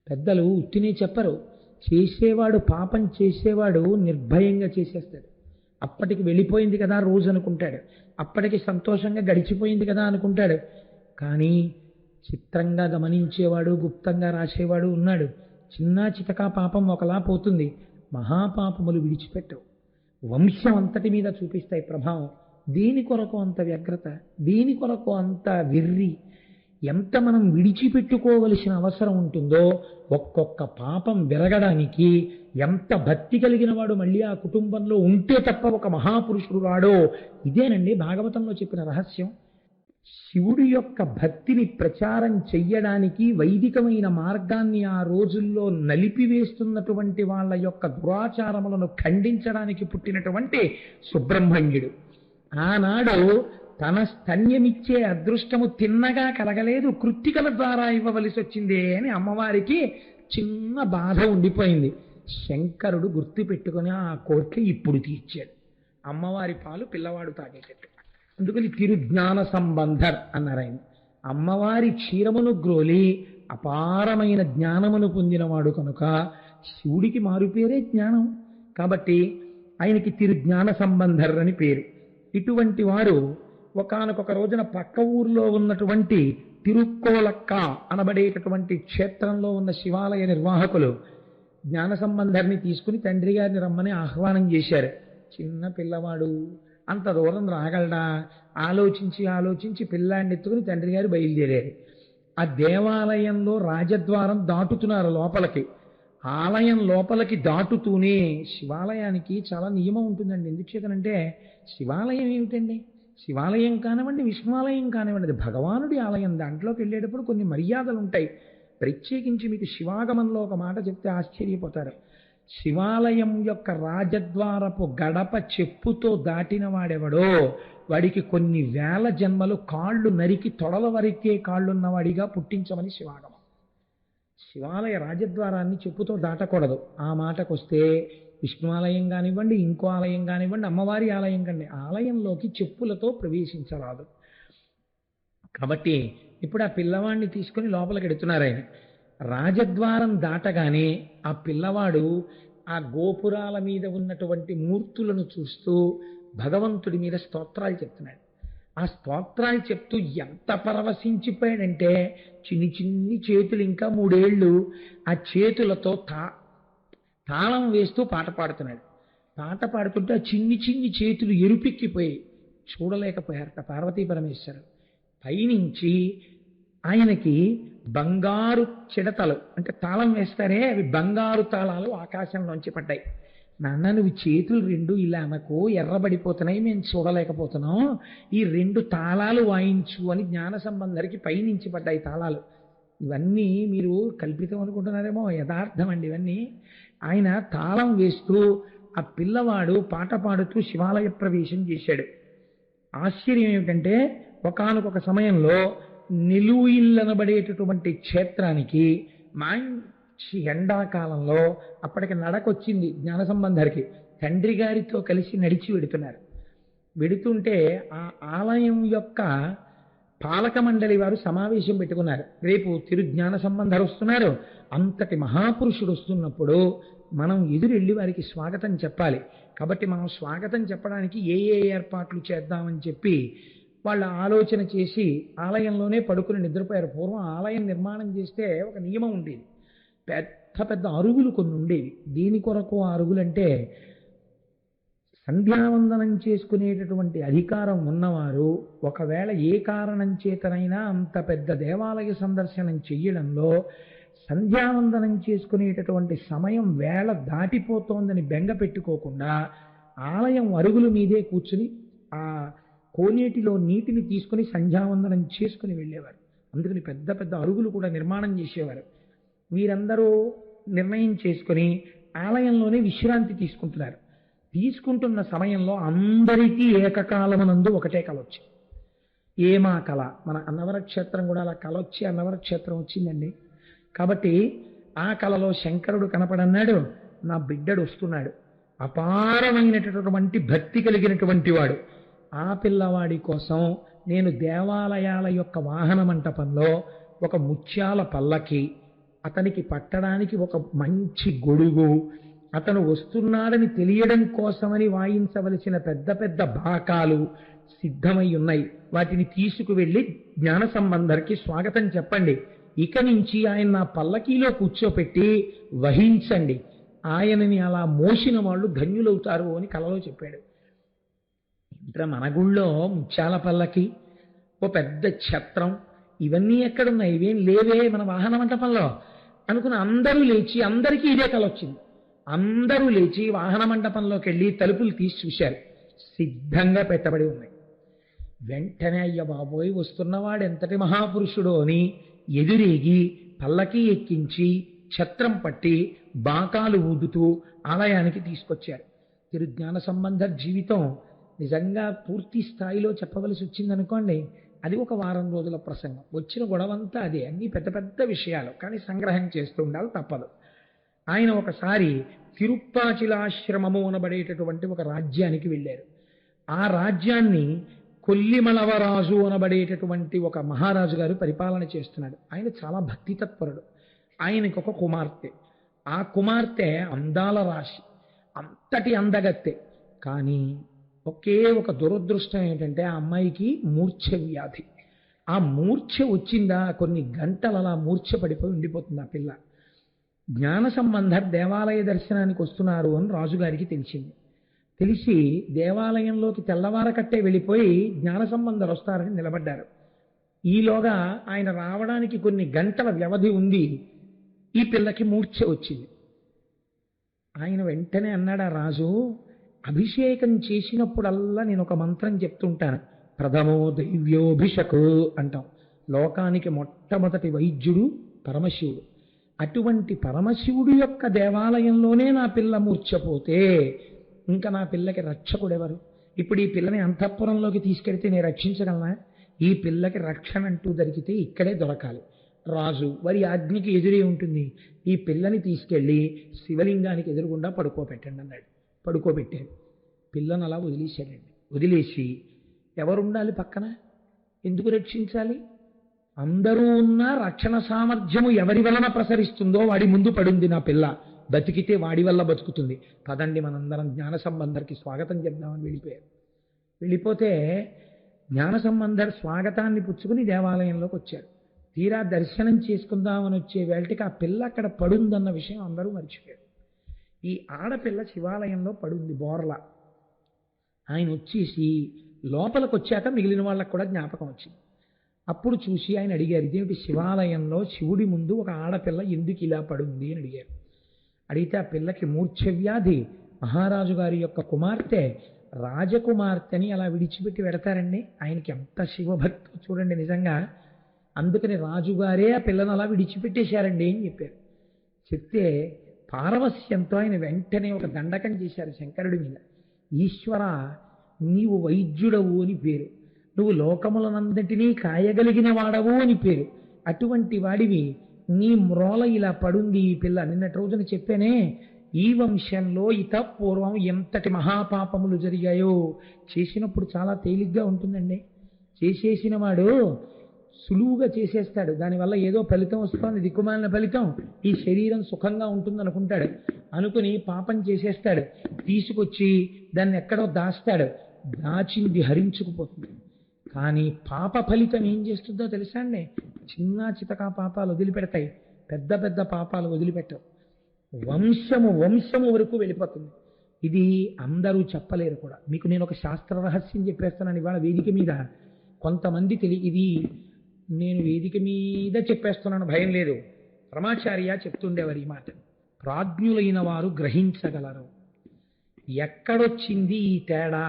పెద్దలు ఉత్తినే చెప్పరు. చేసేవాడు పాపం చేసేవాడు నిర్భయంగా చేసేస్తాడు. అప్పటికి వెళ్ళిపోయింది కదా రోజు అనుకుంటాడు, అప్పటికి సంతోషంగా గడిచిపోయింది కదా అనుకుంటాడు. కానీ చిత్రంగా గమనించేవాడు, గుప్తంగా రాసేవాడు ఉన్నాడు. చిన్న చితకా పాపం ఒకలా పోతుంది, మహాపాపములు విడిచిపెట్టవు. వంశం అంతటి మీద చూపిస్తాయి ప్రభావం. దీని కొరకు అంత వ్యగ్రత, దీని కొరకు అంత వెర్రి, ఎంత మనం విడిచిపెట్టుకోవలసిన అవసరం ఉంటుందో. ఒక్కొక్క పాపం విరగడానికి ఎంత భక్తి కలిగిన వాడు మళ్ళీ ఆ కుటుంబంలో ఉంటే తప్ప ఒక మహాపురుషుడు రాడో. ఇదేనండి భాగవతంలో చెప్పిన రహస్యం. శివుడి యొక్క భక్తిని ప్రచారం చెయ్యడానికి వైదికమైన మార్గాన్ని ఆ రోజుల్లో నలిపివేస్తున్నటువంటి వాళ్ళ యొక్క దురాచారములను ఖండించడానికి పుట్టినటువంటి సుబ్రహ్మణ్యుడు. ఆనాడు తన స్తన్యమిచ్చే అదృష్టము తిన్నగా కలగలేదు, కృత్తికల ద్వారా ఇవ్వవలసి వచ్చిందే అని అమ్మవారికి చిన్న బాధ ఉండిపోయింది. శంకరుడు గుర్తు పెట్టుకుని ఆ కోరిక ఇప్పుడు తీర్చాడు. అమ్మవారి పాలు పిల్లవాడు తాగేటట్టు. అందుకని తిరుజ్ఞాన సంబంధర్ అన్నారు ఆయన. అమ్మవారి క్షీరమును గ్రోలి అపారమైన జ్ఞానమును పొందినవాడు కనుక శివుడికి మారుపేరే జ్ఞానం. కాబట్టి ఆయనకి తిరుజ్ఞాన సంబంధర్ అని పేరు. ఇటువంటి వారు ఒకానొక రోజున పక్క ఊర్లో ఉన్నటువంటి తిరుక్కోలక్క అనబడేటటువంటి క్షేత్రంలో ఉన్న శివాలయ నిర్వాహకులు జ్ఞాన సంబంధర్ని తీసుకుని తండ్రి గారిని రమ్మని ఆహ్వానం చేశారు. చిన్న పిల్లవాడు అంత దూరం రాగలడా? ఆలోచించి ఆలోచించి పిల్లాన్ని ఎత్తుకుని తండ్రి గారు బయలుదేరారు. ఆ దేవాలయంలో రాజద్వారం దాటుతున్నారు లోపలికి. ఆలయం లోపలికి దాటుతూనే శివాలయానికి చాలా నియమం ఉంటుందండి. ఎందుచేతనంటే శివాలయం ఏమిటండి, శివాలయం కానివ్వండి, విష్ణువాలయం కానివ్వండి, అది భగవానుడి ఆలయం. దాంట్లోకి వెళ్ళేటప్పుడు కొన్ని మర్యాదలు ఉంటాయి. ప్రత్యేకించి మీకు శివాగమంలో ఒక మాట చెప్తే ఆశ్చర్యపోతారు. శివాలయం యొక్క రాజద్వారపు గడప చెప్పుతో దాటిన వాడెవడో వాడికి కొన్ని వేల జన్మలు కాళ్ళు నరికి తొడల వరకే కాళ్ళున్నవాడిగా పుట్టించమని శివాగమం. శివాలయ రాజద్వారాన్ని చెప్పుతో దాటకూడదు. ఆ మాటకొస్తే విష్ణువాలయం కానివ్వండి, ఇంకో ఆలయం కానివ్వండి, అమ్మవారి ఆలయం కండి, ఆలయంలోకి చెప్పులతో ప్రవేశించరాదు. కాబట్టి ఇప్పుడు ఆ పిల్లవాడిని తీసుకుని లోపలికి ఎడుతున్నారు ఆయన. రాజద్వారం దాటగానే ఆ పిల్లవాడు ఆ గోపురాల మీద ఉన్నటువంటి మూర్తులను చూస్తూ భగవంతుడి మీద స్తోత్రాలు చెప్తున్నాడు. ఆ స్తోత్రాలు చెప్తూ ఎంత పరవశించిపోయాడంటే చిన్ని చిన్ని చేతులు, ఇంకా 3 ఏళ్ళు, ఆ చేతులతో తాళం వేస్తూ పాట పాడుతున్నాడు. పాట పాడుతుంటే ఆ చిన్ని చిన్ని చేతులు ఎరుపెక్కిపోయి చూడలేకపోయారట పార్వతీ పరమేశ్వరుడు. పైనుంచి ఆయనకి బంగారు చిడతలు, అంటే తాళం వేస్తారే అవి బంగారు తాళాలు ఆకాశంలోంచి పడ్డాయి. నాన్న నువ్వు చేతులు 2 ఇలా అనకు, ఎర్రబడిపోతున్నాయి, మేము చూడలేకపోతున్నాం, ఈ 2 తాళాలు వాయించు అని జ్ఞాన సంబంధరికి పైనుంచి పడ్డాయి తాళాలు. ఇవన్నీ మీరు కల్పితం అనుకుంటున్నారేమో, యథార్థం అండి ఇవన్నీ. ఆయన తాళం వేస్తూ ఆ పిల్లవాడు పాట పాడుతూ శివాలయ ప్రవేశం చేశాడు. ఆశ్చర్యం ఏమిటంటే ఒకానొక సమయంలో నిలుయిల్లనబడేటటువంటి క్షేత్రానికి మంచి ఎండాకాలంలో అప్పటికి నడకొచ్చింది జ్ఞాన సంబంధరికి. తండ్రి గారితో కలిసి నడిచి వెడుతున్నారు. వెడుతుంటే ఆ ఆలయం యొక్క పాలక మండలి వారు సమావేశం పెట్టుకున్నారు. రేపు తిరుజ్ఞాన సంబంధరు వస్తున్నారు, అంతటి మహాపురుషుడు వస్తున్నప్పుడు మనం ఎదురెళ్ళి వారికి స్వాగతం చెప్పాలి. కాబట్టి మనం స్వాగతం చెప్పడానికి ఏ ఏ ఏర్పాట్లు చేద్దామని చెప్పి వాళ్ళ ఆలోచన చేసి ఆలయంలోనే పడుకుని నిద్రపోయారు. పూర్వం ఆలయం నిర్మాణం చేస్తే ఒక నియమం ఉండేది. పెద్ద పెద్ద అరుగులు కొన్ని ఉండేవి. దీని కొరకు ఆ అరుగులంటే సంధ్యావందనం చేసుకునేటటువంటి అధికారం ఉన్నవారు ఒకవేళ ఏ కారణం చేతనైనా అంత పెద్ద దేవాలయ సందర్శనం చెయ్యడంలో సంధ్యావందనం చేసుకునేటటువంటి సమయం వేళ దాటిపోతోందని బెంగ పెట్టుకోకుండా ఆలయం అరుగుల మీదే కూర్చుని ఆ కోనేటిలో నీటిని తీసుకుని సంధ్యావందనం చేసుకుని వెళ్ళేవారు. అందుకని పెద్ద పెద్ద అరుగులు కూడా నిర్మాణం చేసేవారు. వీరందరూ నిర్ణయం చేసుకుని ఆలయంలోనే విశ్రాంతి తీసుకుంటున్నారు. తీసుకుంటున్న సమయంలో అందరికీ ఏకకాలమునందు ఒకటే కల వచ్చింది. ఏమా కళ? మన అన్నవర క్షేత్రం కూడా అలా కళ వచ్చి అన్నవర క్షేత్రం వచ్చిందండి. కాబట్టి ఆ కళలో శంకరుడు కనపడన్నాడు, నా బిడ్డడు వస్తున్నాడు, అపారమైనటువంటి భక్తి కలిగినటువంటి వాడు. ఆ పిల్లవాడి కోసం నేను దేవాలయాల యొక్క వాహన మంటపంలో ఒక ముత్యాల పల్లకి, అతనికి పట్టడానికి ఒక మంచి గొడుగు, అతను వస్తున్నాడని తెలియడం కోసమని వాయించవలసిన పెద్ద పెద్ద బాకాలు సిద్ధమై ఉన్నాయి. వాటిని తీసుకువెళ్ళి జ్ఞాన సంబంధర్కి స్వాగతం చెప్పండి. ఇక నుంచి ఆయన నా పల్లకీలో కూర్చోపెట్టి వహించండి. ఆయనని అలా మోసిన వాళ్ళు ధన్యులవుతారు అని కలలో చెప్పాడు. ఇంత మన గుళ్ళో ముత్యాల పల్లకి, ఓ పెద్ద ఛత్రం, ఇవన్నీ ఎక్కడున్నాయి? ఇవేం లేవే మన వాహన మంటపంలో అనుకుని అందరూ లేచి, అందరికీ ఇదే కల వచ్చింది. అందరూ లేచి వాహన మంటపంలోకి వెళ్ళి తలుపులు తీసి చూశారు. సిద్ధంగా పెట్టబడి ఉన్నాయి. వెంటనే అయ్య బాబోయ్, వస్తున్నవాడు ఎంతటి మహాపురుషుడో అని ఎదురేగి పల్లకి ఎక్కించి ఛత్రం పట్టి బాకాలు ఊదుతూ ఆలయానికి తీసుకొచ్చారు. తిరుజ్ఞాన సంబంధ జీవితం నిజంగా పూర్తి స్థాయిలో చెప్పవలసి వచ్చిందనుకోండి, అది ఒక వారం రోజుల ప్రసంగం. వచ్చిన గొడవంతా అదే, అన్ని పెద్ద పెద్ద విషయాలు, కానీ సంగ్రహం చేస్తూ ఉండాలి, తప్పదు. ఆయన ఒకసారి తిరుప్పాచిలాశ్రమము అనబడేటటువంటి ఒక రాజ్యానికి వెళ్ళారు. ఆ రాజ్యాన్ని కొల్లిమలవరాజు అనబడేటటువంటి ఒక మహారాజు గారు పరిపాలన చేస్తున్నాడు. ఆయన చాలా భక్తి తత్పరుడు. ఆయనకు ఒక కుమార్తె. ఆ కుమార్తె అందాల రాశి, అంతటి అందగత్తె. కానీ ఒకే ఒక దురదృష్టం ఏంటంటే ఆ అమ్మాయికి మూర్ఛ వ్యాధి. ఆ మూర్ఛ వచ్చిందా, కొన్ని గంటలు అలా మూర్ఛ పడిపోయి ఉండిపోతుంది ఆ పిల్ల. జ్ఞాన సంబంధర్ దేవాలయ దర్శనానికి వస్తున్నారు అని రాజుగారికి తెలిసింది. తెలిసి దేవాలయంలోకి తెల్లవారకట్టే వెళ్ళిపోయి జ్ఞాన సంబంధర్ వస్తారని నిలబడ్డారు. ఈలోగా ఆయన రావడానికి కొన్ని గంటల వ్యవధి ఉంది. ఈ పిల్లకి మూర్ఛ వచ్చింది. ఆయన వెంటనే అన్నాడు ఆ రాజు, అభిషేకం చేసినప్పుడల్లా నేను ఒక మంత్రం చెప్తుంటాను, ప్రథమో దైవ్యోభిషకు అంటాం. లోకానికి మొట్టమొదటి వైద్యుడు పరమశివుడు. అటువంటి పరమశివుడు యొక్క దేవాలయంలోనే నా పిల్ల మూర్ఛపోతే ఇంకా నా పిల్లకి రక్షకుడెవరు? ఇప్పుడు ఈ పిల్లని అంతఃపురంలోకి తీసుకెళ్తే నేను రక్షించగలనా? ఈ పిల్లకి రక్షణ అంటూ దొరికితే ఇక్కడే దొరకాలి. రాజు వారి ఆజ్ఞకి ఎదురే ఉంటుంది. ఈ పిల్లని తీసుకెళ్ళి శివలింగానికి ఎదురుగుండా పడుకోబెట్టండి అన్నాడు. పడుకోబెట్టాడు. పిల్లను అలా వదిలేశాడండి. వదిలేసి ఎవరుండాలి పక్కన? ఎందుకు రక్షించాలి? అందరూ ఉన్న రక్షణ సామర్థ్యము ఎవరి వలన ప్రసరిస్తుందో వాడి ముందు పడుంది నా పిల్ల. బతికితే వాడి వల్ల బతుకుతుంది. పదండి మనందరం జ్ఞాన సంబంధర్కి స్వాగతం చెప్దామని వెళ్ళిపోయారు. వెళ్ళిపోతే జ్ఞాన సంబంధర్ స్వాగతాన్ని పుచ్చుకుని దేవాలయంలోకి వచ్చారు. తీరా దర్శనం చేసుకుందామని వచ్చే వేళటికి ఆ పిల్ల అక్కడ పడుందన్న విషయం అందరూ మర్చిపోయారు. ఈ ఆడపిల్ల శివాలయంలో పడుంది బోర్లా. ఆయన వచ్చేసి లోపలికి వచ్చాక మిగిలిన వాళ్ళకు కూడా జ్ఞాపకం వచ్చింది. అప్పుడు చూసి ఆయన అడిగారు, ఇదేమిటి శివాలయంలో శివుడి ముందు ఒక ఆడపిల్ల ఎందుకు ఇలా పడుంది అని అడిగారు. అడిగితే ఆ పిల్లకి మూర్ఛ వ్యాధి, మహారాజు గారి యొక్క కుమార్తె, రాజకుమార్తెని అలా విడిచిపెట్టి పెడతారండి? ఆయనకి ఎంత శివభక్తి చూడండి నిజంగా. అందుకని రాజుగారే ఆ పిల్లను అలా విడిచిపెట్టేశారండి అని చెప్పారు. చెప్తే పారవస్యంతో ఆయన వెంటనే ఒక దండకం చేశారు శంకరుడి మీద. ఈశ్వర, నీవు వైద్యుడవు అని పేరు, నువ్వు లోకములనందటినీ కాయగలిగిన వాడవు అని పేరు. అటువంటి వాడివి నీ మ్రోల ఇలా పడుంది ఈ పిల్ల. నిన్నటి రోజున చెప్పానే, ఈ వంశంలో పూర్వం ఎంతటి మహాపాపములు జరిగాయో. చేసినప్పుడు చాలా తేలిగ్గా ఉంటుందండి. చేసేసిన వాడు సులువుగా చేసేస్తాడు. దానివల్ల ఏదో ఫలితం వస్తుంది, దిక్కుమాలిన ఫలితం, ఈ శరీరం సుఖంగా ఉంటుంది అనుకుంటాడు. అనుకుని పాపం చేసేస్తాడు. తీసుకొచ్చి దాన్ని ఎక్కడో దాస్తాడు. దాచింది హరించుకుపోతుంది. కానీ పాప ఫలితం ఏం చేస్తుందో తెలుసా అండి? చిన్న చితకా పాపాలు వదిలిపెడతాయి, పెద్ద పెద్ద పాపాలు వదిలిపెట్టవు. వంశము వరకు వెళ్ళిపోతుంది. ఇది అందరూ చెప్పలేరు కూడా. మీకు నేను ఒక శాస్త్ర రహస్యం చెప్పేస్తున్నాను ఇవాళ వేదిక మీద. కొంతమంది ఇది నేను వేదిక మీద చెప్పేస్తున్నాను, భయం లేదు. పరమాచార్య చెప్తుండేవారు ఈ మాట, ప్రాజ్ఞులైన వారు గ్రహించగలరు. ఎక్కడొచ్చింది ఈ తేడా,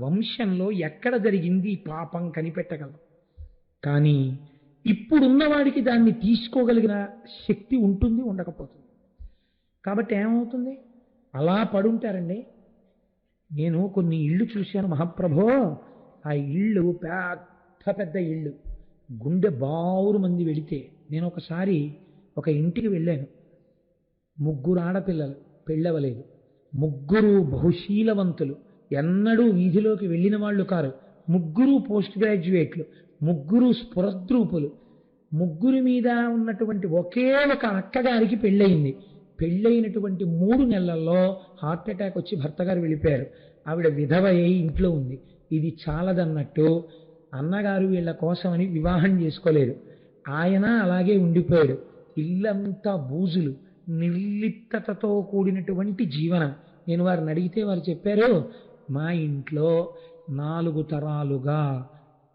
వంశంలో ఎక్కడ జరిగింది ఈ పాపం కనిపెట్టగలరు. కానీ ఇప్పుడున్నవాడికి దాన్ని తీసుకోగలిగిన శక్తి ఉంటుంది, ఉండకపోతుంది. కాబట్టి ఏమవుతుంది? అలా పడుంటారండి. నేను కొన్ని ఇళ్ళు చూశాను మహాప్రభో. ఆ ఇళ్ళు పెద్ద పెద్ద ఇళ్ళు, గుండె బావురు మంది వెళితే. నేను ఒకసారి ఒక ఇంటికి వెళ్ళాను. 3 ఆడపిల్లలు, పెళ్ళవలేదు. 3 బహుశీలవంతులు, ఎన్నడూ వీధిలోకి వెళ్ళిన వాళ్ళు కారు. 3 పోస్ట్ గ్రాడ్యుయేట్లు, 3 స్ఫురద్రూపులు. ముగ్గురి మీద ఉన్నటువంటి ఒకే ఒక అక్కగారికి పెళ్ళయింది. పెళ్ళైనటువంటి 3 నెలల్లో హార్ట్ అటాక్ వచ్చి భర్త గారు వెళ్ళిపోయారు. ఆవిడ విధవ అయి ఇంట్లో ఉంది. ఇది చాలదన్నట్టు అన్నగారు వీళ్ళ కోసమని వివాహం చేసుకోలేదు. ఆయన అలాగే ఉండిపోయాడు. ఇల్లంతా బూజులు, నిర్లిప్తతతో కూడినటువంటి జీవనం. నేను వారిని అడిగితే వారు చెప్పారు, మా ఇంట్లో 4 తరాలుగా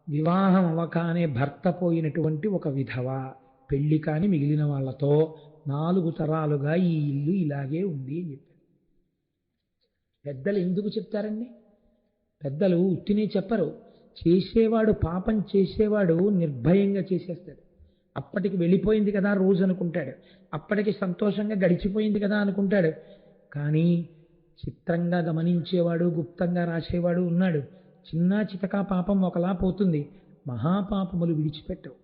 వివాహం అవ్వకానే భర్త పోయినటువంటి ఒక విధవ, పెళ్లి కాని మిగిలిన వాళ్ళతో 4 తరాలుగా ఈ ఇల్లు ఇలాగే ఉంది అని చెప్పారు. పెద్దలు ఎందుకు చెప్తారండి? పెద్దలు ఉత్తినే చెప్పరు. చేసేవాడు, పాపం చేసేవాడు నిర్భయంగా చేసేస్తాడు. అప్పటికి వెళ్ళిపోయింది కదా రోజు అనుకుంటాడు, అప్పటికి సంతోషంగా గడిచిపోయింది కదా అనుకుంటాడు. కానీ చిత్రంగా గమనించేవాడు, గుప్తంగా రాసేవాడు ఉన్నాడు. చిన్న చితకా పాపం ఒకలా పోతుంది, మహాపాపములు విడిచిపెట్టవు.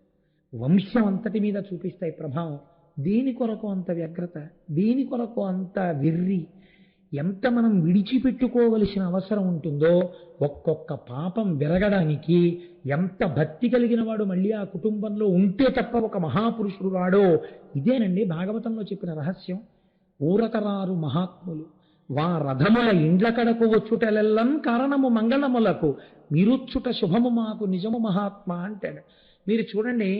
వంశం అంతటి మీద చూపిస్తాయి ప్రభావం. దేని కొరకు అంత వ్యగ్రత, దేని కొరకు అంత వెర్రి? ఎంత మనం విడిచిపెట్టుకోవలసిన అవసరం ఉంటుందో ఒక్కొక్క పాపం విరగడానికి ఎంత భక్తి కలిగిన వాడు మళ్ళీ ఆ కుటుంబంలో ఉంటే తప్ప ఒక మహాపురుషుడు రాడో. ఇదేనండి భాగవతంలో చెప్పిన రహస్యం. ఊరకరారు మహాత్ములు వా రథముల ఇండ్ల కడకు వచ్చుటలెల్లం కారణము మంగళములకు మీరుచ్చుట శుభము మాకు నిజము మహాత్మా అంటాడు. మీరు చూడండి,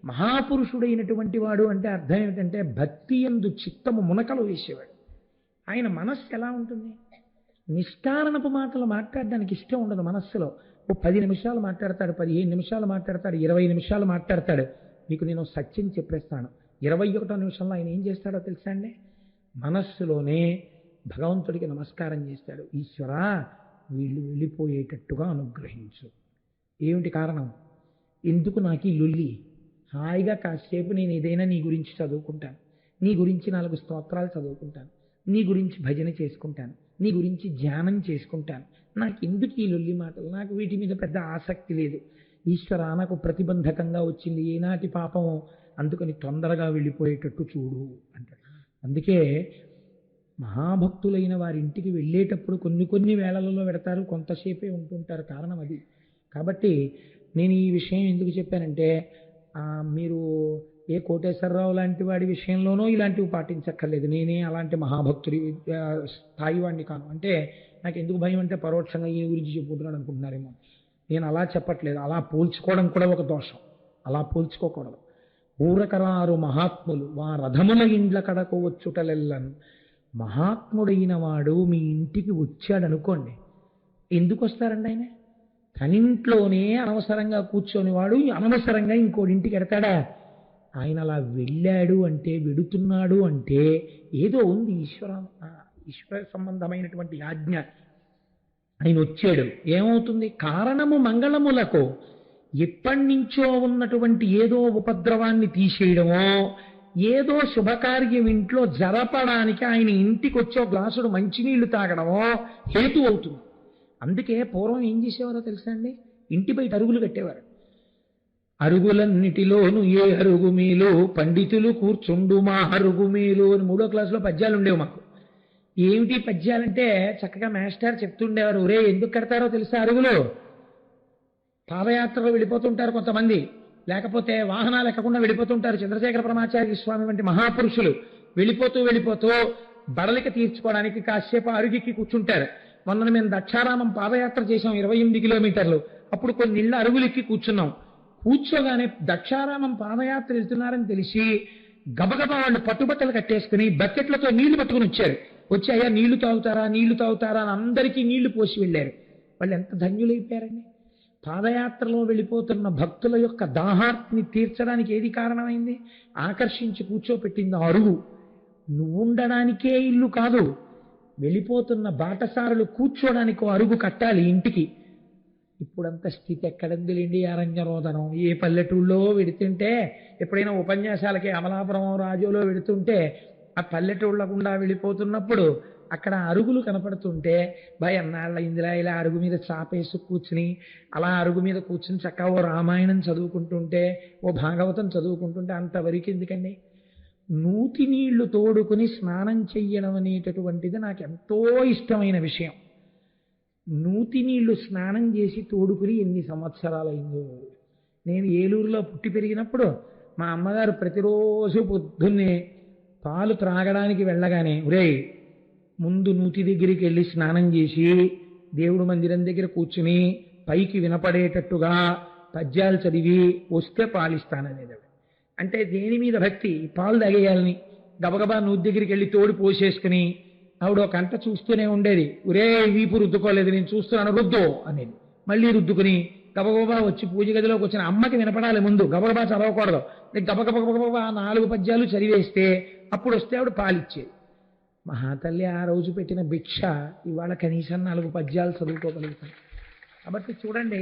మహాపురుషుడైనటువంటి వాడు అంటే అర్థం ఏమిటంటే భక్తి యందు చిత్తము మునకలు వేసేవాడు. ఆయన మనస్సు ఎలా ఉంటుంది? నిష్కారణపు మాటలు మాట్లాడడానికి ఇష్టం ఉండదు మనస్సులో. ఓ 10 నిమిషాలు మాట్లాడతాడు, 15 నిమిషాలు మాట్లాడతాడు, 20 నిమిషాలు మాట్లాడతాడు. మీకు నేను సత్యం చెప్పేస్తాను, 21వ నిమిషంలో ఆయన ఏం చేస్తాడో తెలుసా అండి? మనస్సులోనే భగవంతుడికి నమస్కారం చేస్తాడు. ఈశ్వరా, వీళ్ళు వెళ్ళిపోయేటట్టుగా అనుగ్రహించు. ఏమిటి కారణం? ఎందుకు నాకు ఈ లొల్లి? హాయిగా కాసేపు నేను ఏదైనా నీ గురించి చదువుకుంటాను, నీ గురించి 4 స్తోత్రాలు చదువుకుంటాను, నీ గురించి భజన చేసుకుంటాను, నీ గురించి ధ్యానం చేసుకుంటాను. నాకు ఎందుకు ఈ లొల్లి మాటలు? నాకు వీటి మీద పెద్ద ఆసక్తి లేదు. ఈశ్వర, నాకు ప్రతిబంధకంగా వచ్చింది ఏనాటి పాపమో, అందుకని తొందరగా వెళ్ళిపోయేటట్టు చూడు అంటాడు. అందుకే మహాభక్తులైన వారి ఇంటికి వెళ్ళేటప్పుడు కొన్ని వేళలలో పెడతారు, కొంతసేపే ఉంటుంటారు. కారణం అది. కాబట్టి నేను ఈ విషయం ఎందుకు చెప్పానంటే, మీరు ఏ కోటేశ్వరరావు లాంటి వాడి విషయంలోనూ ఇలాంటివి పాటించక్కర్లేదు. నేనే అలాంటి మహాభక్తుడి స్థాయి వాడిని కాను. అంటే నాకు ఎందుకు భయం అంటే పరోక్షంగా ఈయన గురించి చెప్పుకుంటున్నాడు అనుకుంటున్నారేమో. నేను అలా చెప్పట్లేదు. అలా పోల్చుకోవడం కూడా ఒక దోషం. అలా పోల్చుకోకూడదు. ఊరకరారు మహాత్ములు వా రథముల ఇండ్ల కడకు వచ్చుటలెల్లను. మహాత్ముడైన వాడు మీ ఇంటికి వచ్చాడనుకోండి, ఎందుకు వస్తారండి ఆయన? తనింట్లోనే అనవసరంగా కూర్చొని వాడు అనవసరంగా ఇంకోడింటికి ఎడతాడా? ఆయన అలా వెళ్ళాడు అంటే, వెడుతున్నాడు అంటే ఏదో ఉంది, ఈశ్వర సంబంధమైనటువంటి ఆజ్ఞ. ఆయన వచ్చాడు, ఏమవుతుంది? కారణము మంగళములకు. ఎప్పటి నుంచో ఉన్నటువంటి ఏదో ఉపద్రవాన్ని తీసేయడమో, ఏదో శుభకార్యం ఇంట్లో జరపడానికి ఆయన ఇంటికి వచ్చే గ్లాసుడు మంచినీళ్లు తాగడమో హేతు అవుతుంది. అందుకే పూర్వం ఏం చేసేవారో తెలుసా అండి? ఇంటి బయట అరుగులు కట్టేవారు. అరుగులన్నిటిలోను ఏ అరుగు మీలో పండితులు కూర్చుండు మా అరుగు మీలో అని 3వ క్లాసులో పద్యాలు ఉండేవి మాకు. ఏమిటి పద్యాలంటే చక్కగా మాస్టర్ చెప్తుండేవారు. ఒరే, ఎందుకు కడతారో తెలుసా అరుగులు? పాదయాత్రలో వెళ్ళిపోతుంటారు కొంతమంది, లేకపోతే వాహనాలు ఎక్కకుండా వెళ్ళిపోతుంటారు. చంద్రశేఖర పరమాచార్య స్వామి వంటి మహాపురుషులు వెళ్ళిపోతూ బడలిక తీర్చుకోవడానికి కాసేపు అరుగుకి కూర్చుంటారు. మొన్న మేము దక్షారామం పాదయాత్ర చేసాం 28 కిలోమీటర్లు. అప్పుడు కొన్ని ఇళ్ళ అరుగులెక్కి కూర్చున్నాం. కూర్చోగానే దక్షారామం పాదయాత్ర వెళ్తున్నారని తెలిసి గబగబా వాళ్ళు పట్టుబట్టలు కట్టేసుకుని బకెట్లతో నీళ్లు పట్టుకుని వచ్చారు. వచ్చి అయ్యా నీళ్లు తాగుతారా అని అందరికీ నీళ్లు పోసి వెళ్ళారు. వాళ్ళు ఎంత ధన్యులైపోయారండి. పాదయాత్రలో వెళ్ళిపోతున్న భక్తుల యొక్క దాహార్తిని తీర్చడానికి ఏది కారణమైంది? ఆకర్షించి కూర్చోపెట్టింది అరుగు. నువ్వుండడానికే ఇల్లు కాదు, వెళ్ళిపోతున్న బాటసారులు కూర్చోడానికి అరుగు కట్టాలి ఇంటికి. ఇప్పుడంత స్థితి ఎక్కడందిలేండి. అరణ్యరోదనం ఏ పల్లెటూళ్ళలో వెడుతుంటే, ఎప్పుడైనా ఉపన్యాసాలకి అమలాపురం రాజులో వెడుతుంటే ఆ పల్లెటూళ్ళ గుండా వెళ్ళిపోతున్నప్పుడు అక్కడ అరుగులు కనపడుతుంటే భయన్నాళ్ళ ఇందిరా ఇలా అరుగు మీద చాపేసి కూర్చుని, అలా అరుగు మీద కూర్చుని చక్కగా ఓ రామాయణం చదువుకుంటుంటే, ఓ భాగవతం చదువుకుంటుంటే అంతవరకు ఎందుకండి? నూతి నీళ్లు తోడుకుని స్నానం చెయ్యడం అనేటటువంటిది నాకు ఎంతో ఇష్టమైన విషయం. నూతి నీళ్లు స్నానం చేసి తోడుకుని ఎన్ని సంవత్సరాలైందో. నేను ఏలూరులో పుట్టి పెరిగినప్పుడు మా అమ్మగారు ప్రతిరోజు పొద్దున్నే పాలు త్రాగడానికి వెళ్ళగానే ఒరేయ్ ముందు నూతి దగ్గరికి వెళ్ళి స్నానం చేసి దేవుడు మందిరం దగ్గర కూర్చుని పైకి వినపడేటట్టుగా పద్యాలు చదివి వస్తే పాలిస్తాననేది. అంటే దేని మీద భక్తి? పాలు తాగేయాలని గబగబా నూతి దగ్గరికి వెళ్ళి తోడు పోసేసుకుని ఆవిడ ఒక గంట చూస్తూనే ఉండేది. ఒరే వీపు రుద్దుకోలేదు, నేను చూస్తున్నాను రుద్దు అనేది. మళ్ళీ రుద్దుకుని గబగబా వచ్చి పూజ గదిలోకి వచ్చిన అమ్మకి వినపడాలి ముందు, గబగబా చదవకూడదు. గబగబా 4 పద్యాలు చదివేస్తే అప్పుడు వస్తే ఆవిడ పాలిచ్చేది. మహాతల్లి ఆ రోజు పెట్టిన భిక్ష ఇవాళ కనీసం 4 పద్యాలు చదువుకోగలుగుతాం. కాబట్టి చూడండి,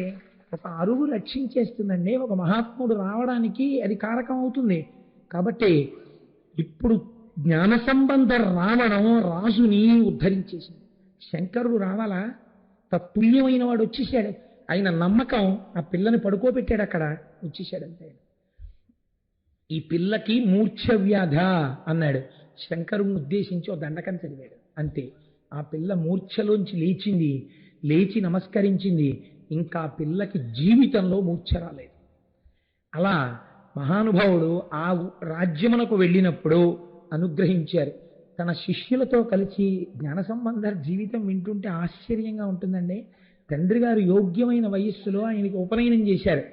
ఒక అరువు రక్షించేస్తుందండి. ఒక మహాత్ముడు రావడానికి అది కారకం అవుతుంది. కాబట్టి ఇప్పుడు జ్ఞాన సంబంధ రావడం రాజుని ఉద్ధరించేసింది. శంకరుడు రావాలా? తత్తుల్యమైన వాడు వచ్చేసాడు. ఆయన నమ్మకం ఆ పిల్లని పడుకోబెట్టాడు, అక్కడ వచ్చేసాడంతే. ఈ పిల్లకి మూర్ఛ వ్యాధ అన్నాడు. శంకరుని ఉద్దేశించి ఓ దండకం చదివాడు అంతే. ఆ పిల్ల మూర్ఛలోంచి లేచింది, లేచి నమస్కరించింది. ఇంకా ఆ పిల్లకి జీవితంలో మూర్ఛ రాలేదు. అలా మహానుభావుడు ఆ రాజ్యమునకు వెళ్ళినప్పుడు అనుగ్రహించారు. తన శిష్యులతో కలిసి జ్ఞాన సంబంధ జీవితం వింటుంటే ఆశ్చర్యంగా ఉంటుందండి. తండ్రి గారు యోగ్యమైన వయస్సులో ఆయనకి ఉపనయనం చేశారు.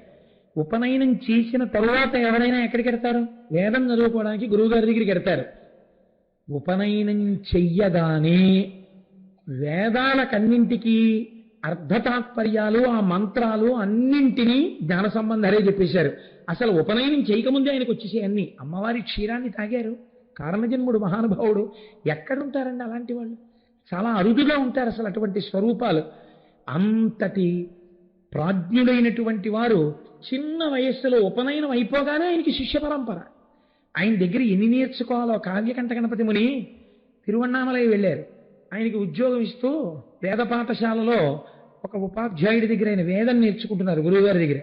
ఉపనయనం చేసిన తరువాత ఎవరైనా ఎక్కడికి వెడతారు? వేదం చదువుకోవడానికి గురువుగారి దగ్గరికి వెడతారు. ఉపనయనం చెయ్యగానే వేదాలకన్నింటికీ అర్ధతాత్పర్యాలు, ఆ మంత్రాలు అన్నింటినీ జ్ఞాన సంబంధరే చెప్పేశారు. అసలు ఉపనయనం చేయకముందే ఆయనకు వచ్చేసే అన్ని. అమ్మవారి క్షీరాన్ని తాగారు. కారణజన్ముడు మహానుభావుడు. ఎక్కడుంటారండి అలాంటి వాళ్ళు? చాలా అరుదుగా ఉంటారు అసలు అటువంటి స్వరూపాలు. అంతటి ప్రాజ్ఞుడైనటువంటి వారు చిన్న వయస్సులో ఉపనయనం అయిపోగానే ఆయనకి శిష్య పరంపర. ఆయన దగ్గర ఎన్ని నేర్చుకోవాలో కావ్యకంఠ గణపతి ముని తిరువన్నామలై వెళ్ళారు. ఆయనకి ఉద్యోగం ఇస్తూ వేద పాఠశాలలో ఒక ఉపాధ్యాయుడి దగ్గర ఆయన వేదం నేర్చుకుంటున్నారు, గురువుగారి దగ్గర